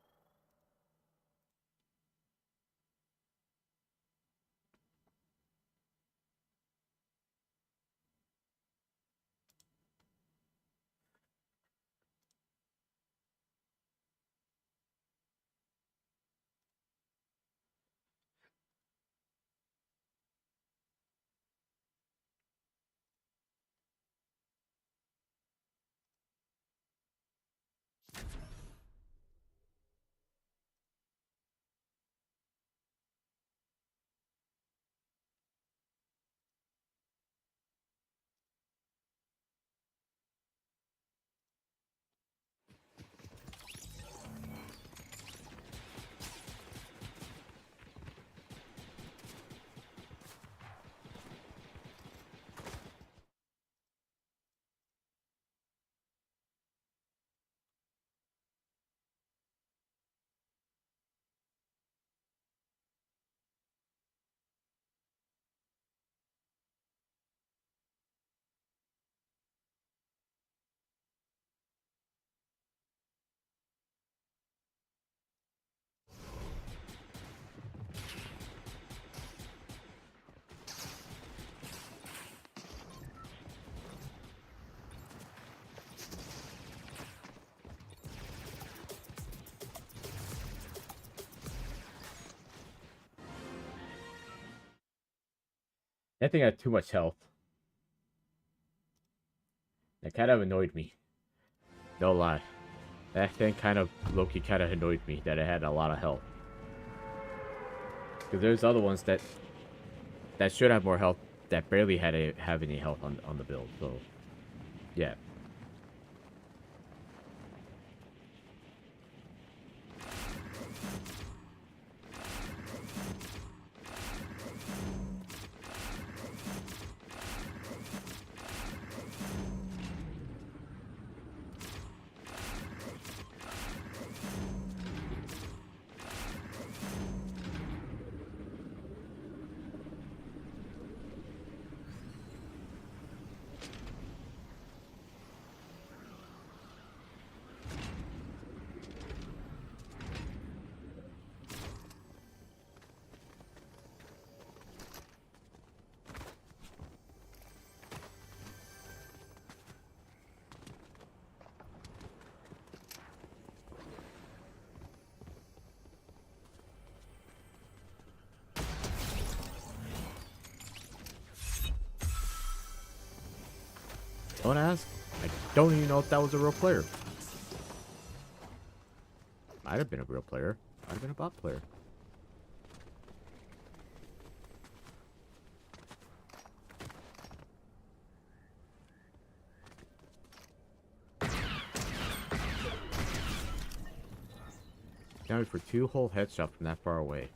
That thing had too much health. That kind of annoyed me. No lie. That thing kind of, low-key kind of annoyed me that it had a lot of health. Because there's other ones that should have more health that barely have any health on the build. So, yeah. Don't ask. I don't even know if that was a real player. Might have been a real player. Might have been a bot player. Counted for 2 whole headshots from that far away.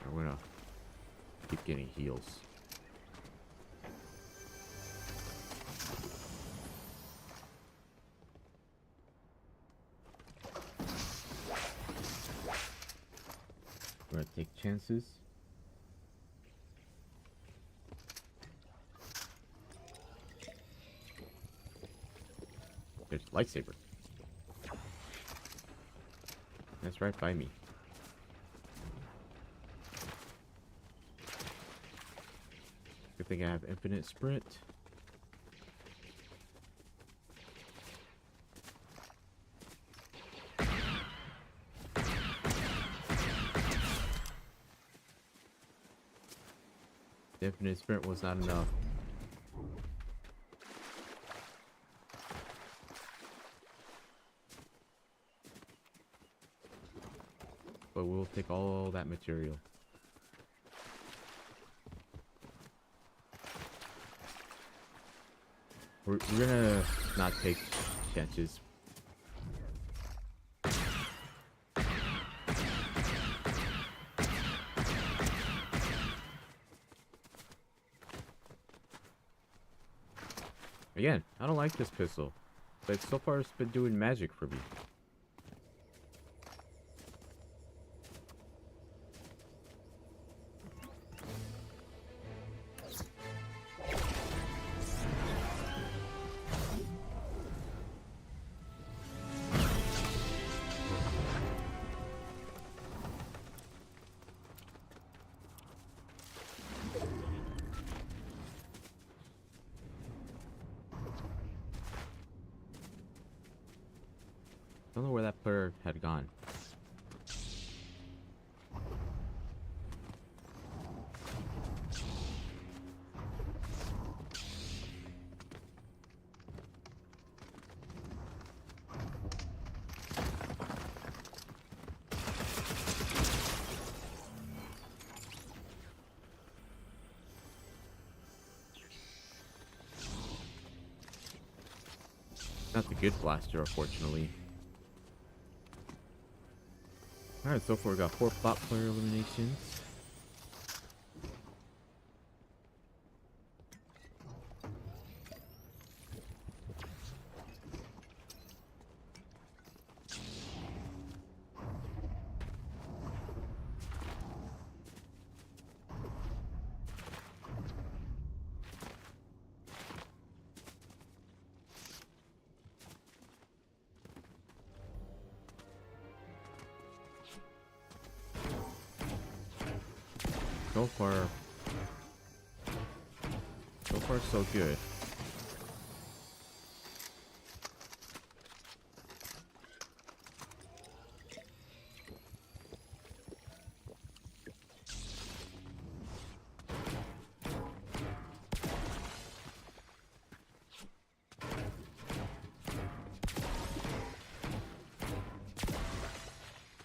I'm gonna keep getting heals. We're gonna take chances. There's a lightsaber. That's right by me. Good thing I have infinite sprint. The infinite sprint was not enough. But we'll take all that material. We're gonna not take chances. Again, I don't like this pistol. but so far it's been doing magic for me. I don't know where that player had gone. Not the good blaster, unfortunately. Alright, so far we got 4 bot player eliminations. So far so good.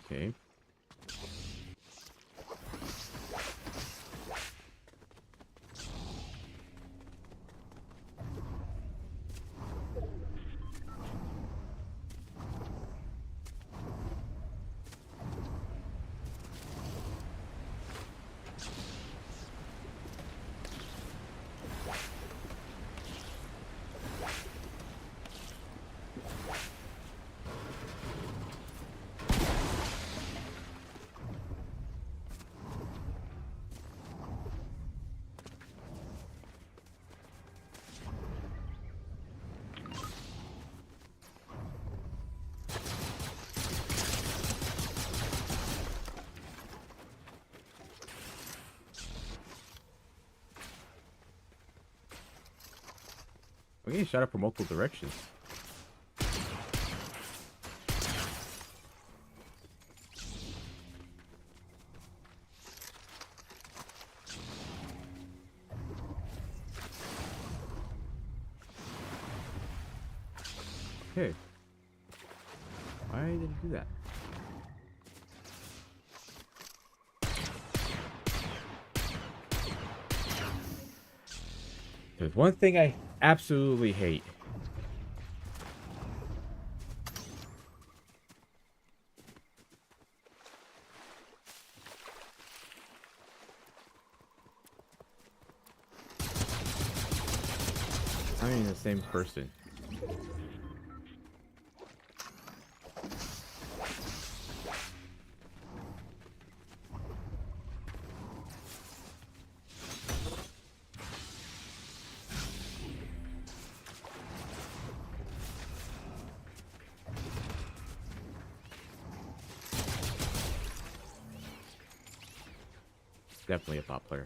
Okay. I'm getting shot up from multiple directions. Okay. Why did it do that? There's one thing I absolutely hate. I mean the same person. Definitely a bot player.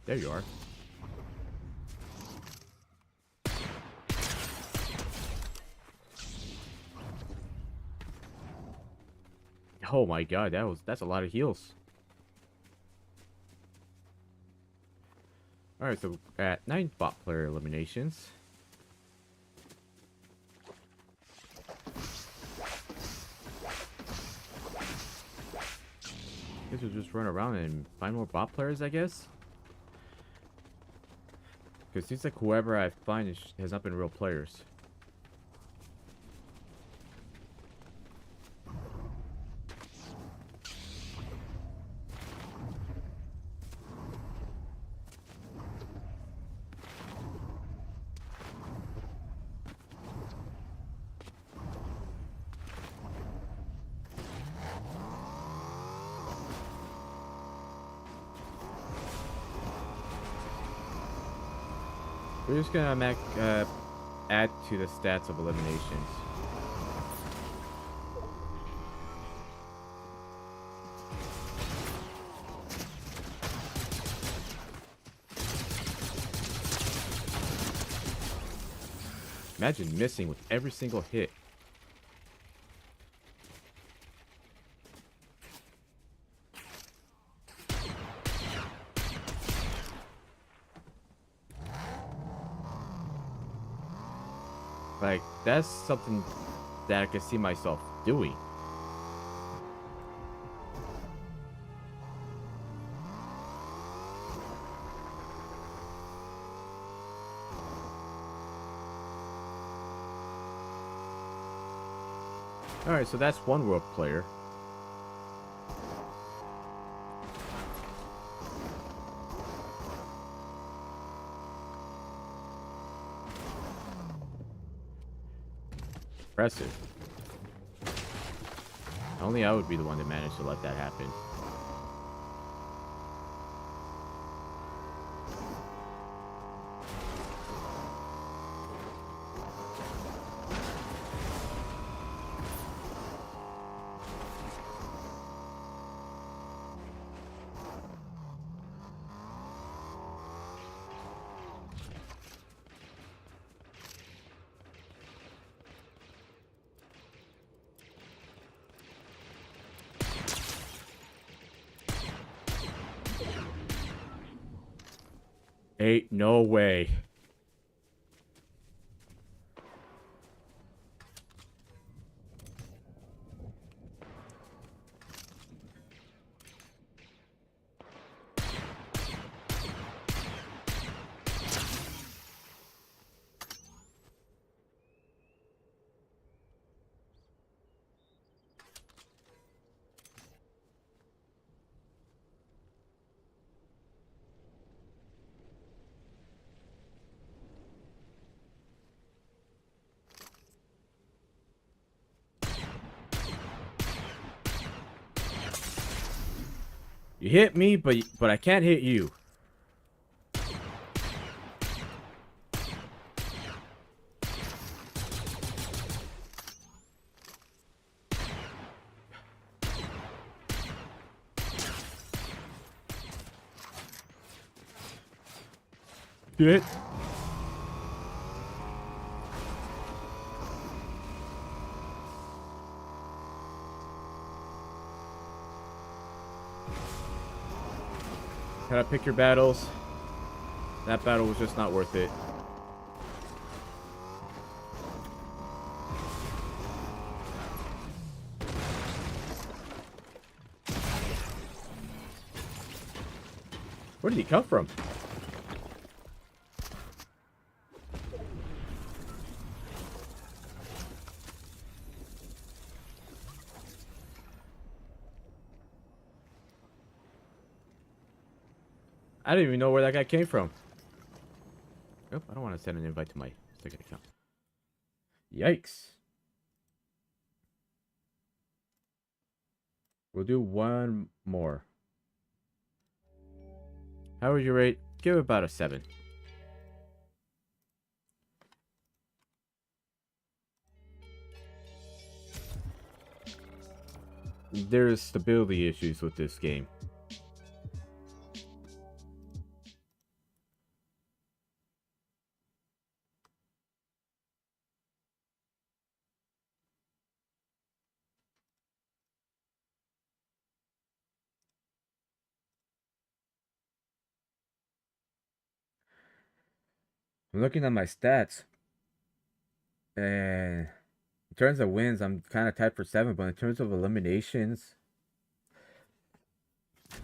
There you are. Oh my god, that's a lot of heals. Alright, so at 9 bot player eliminations. Guess we'll just run around and find more bot players, I guess. Because it seems like whoever I find has not been real players. We're just gonna add to the stats of eliminations. Imagine missing with every single hit. Like, that's something that I can see myself doing. Alright, so that's one world player. Impressive. Only I would be the one that managed to let that happen. Ain't no way. You hit me, but I can't hit you. Shit. Gotta pick your battles. That battle was just not worth it. Where did he come from? I didn't even know where that guy came from. Oh, I don't want to send an invite to my second account. Yikes. We'll do one more. How would you rate? Give it about a 7. There's stability issues with this game. I'm looking at my stats, and in terms of wins, I'm kind of tied for 7, but in terms of eliminations,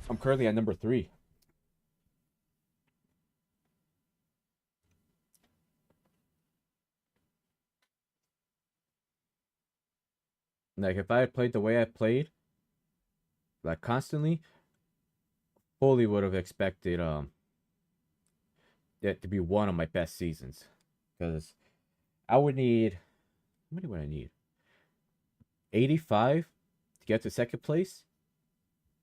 I'm currently at number 3. Like, if I had played the way I played, like, constantly, fully would have expected, it to be one of my best seasons. Because I would need, how many would I need? 85 to get to second place,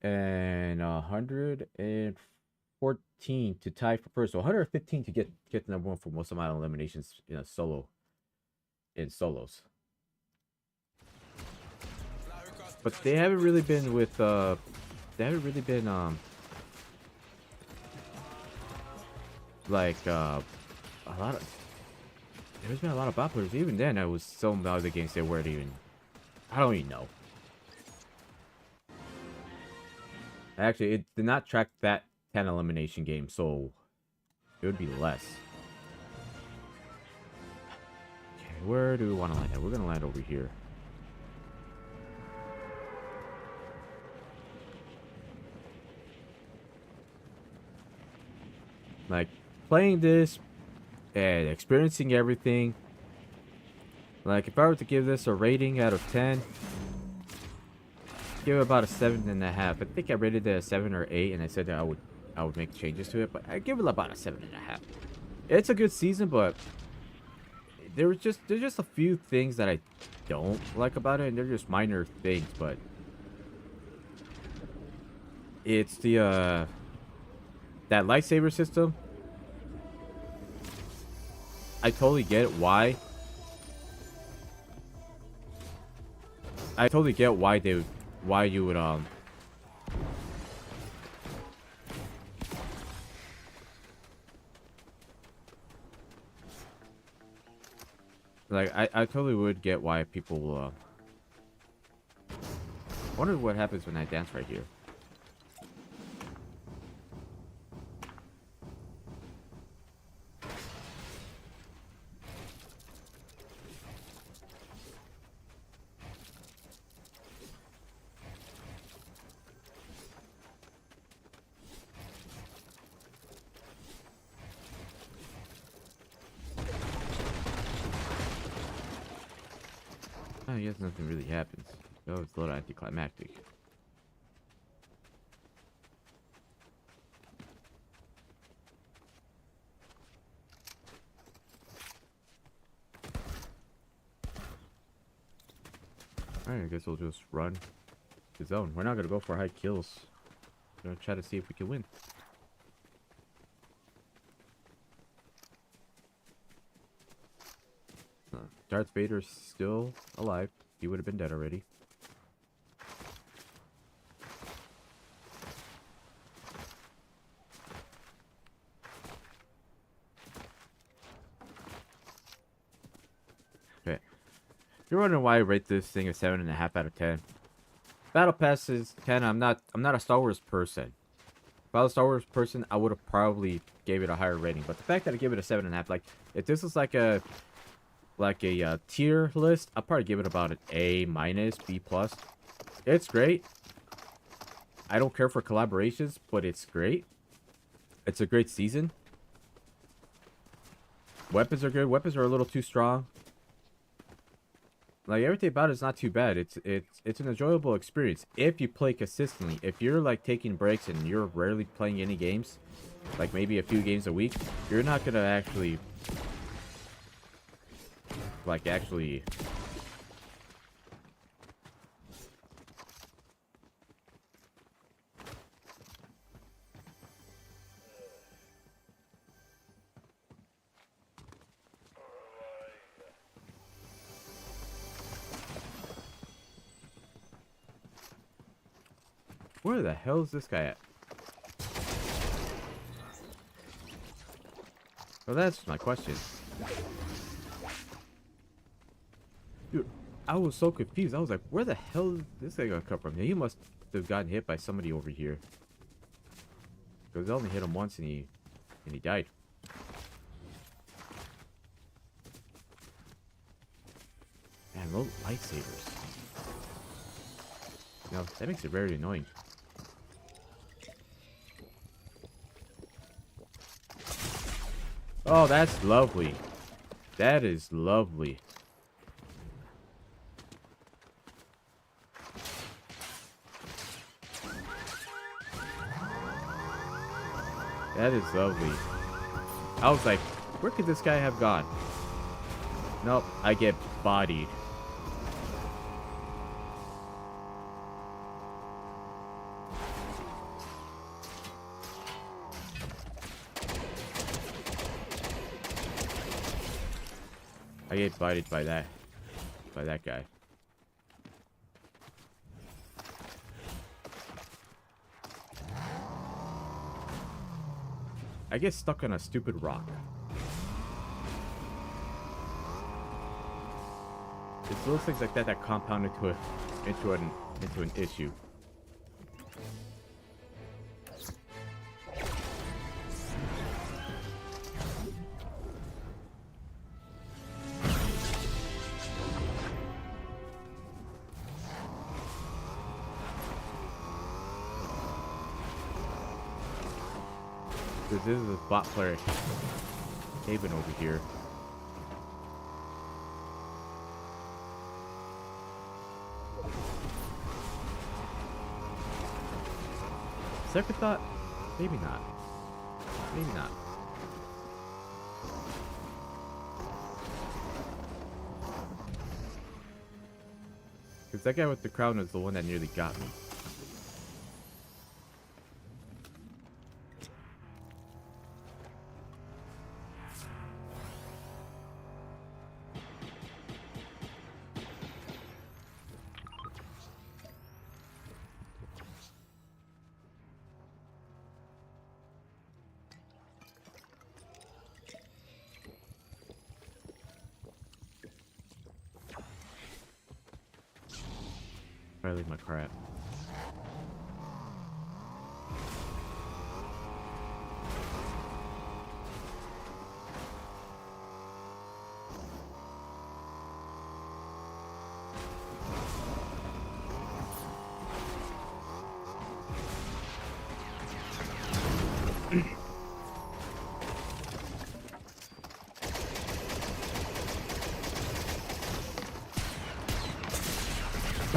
and 114 to tie for first. So 115 to get the number one for most of my eliminations in a solos. But they haven't really been with they haven't really been like a lot of there's been a lot of bot players. Even then, I was so mad the games they weren't even. I don't even know. Actually, it did not track that 10 elimination game, so it would be less. Okay, where do we want to land at? We're gonna land over here. Like, playing this and experiencing everything. Like, if I were to give this a rating out of 10, give it about a 7.5. I think I rated it a 7 or 8, and I said that I would make changes to it, but I give it about a 7.5. It's a good season, but there's just a few things that I don't like about it, and they're just minor things, but it's the that lightsaber system. I totally get why. I totally get why you would like I totally would get why people will wonder what happens when I dance right here. I guess nothing really happens. Oh, it's a little anticlimactic. Alright, I guess we'll just run the zone. We're not gonna go for high kills. We're gonna try to see if we can win. Darth Vader's still alive. He would have been dead already. Okay. You're wondering why I rate this thing a 7.5 out of 10. Battle Pass is 10. I'm not a Star Wars person. If I was a Star Wars person, I would have probably gave it a higher rating. But the fact that I give it a 7.5, like, if this was like a tier list, I'll probably give it about an A-, B+. It's great. I don't care for collaborations, but it's great. It's a great season. Weapons are good. Weapons are a little too strong. Like, everything about it is not too bad. It's an enjoyable experience if you play consistently. If you're like taking breaks and you're rarely playing any games, like maybe a few games a week, you're not gonna actually Where the hell is this guy at? Well, that's my question. Dude, I was so confused. I was like, where the hell is this guy gonna come from? He must have gotten hit by somebody over here. Because I only hit him once and he died. Man, those lightsabers. You know, that makes it very annoying. Oh, that's lovely. That is lovely. That is lovely. I was like, where could this guy have gone? Nope, I get bodied. I get bodied by that guy. I get stuck on a stupid rock. It's little things like that that compound into an issue. This is a bot player Haven over here. Second thought, maybe not. Maybe not. Because that guy with the crown is the one that nearly got me. I leave my crap.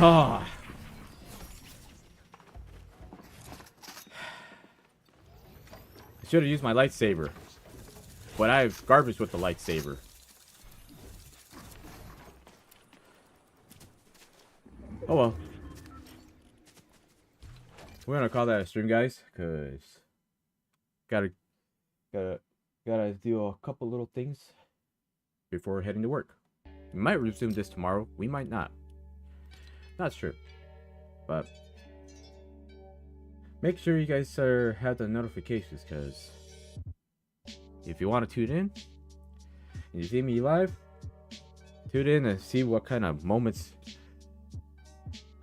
Ah. I should have used my lightsaber. But I have garbage with the lightsaber. Oh well. We're gonna call that a stream, guys, because gotta do a couple little things before heading to work. We might resume this tomorrow. We might not. Not sure. But make sure you guys have the notifications, because if you want to tune in and you see me live, tune in and see what kind of moments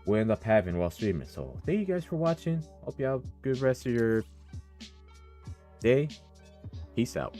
we end up having while streaming. So thank you guys for watching. Hope you have a good rest of your day. Peace out.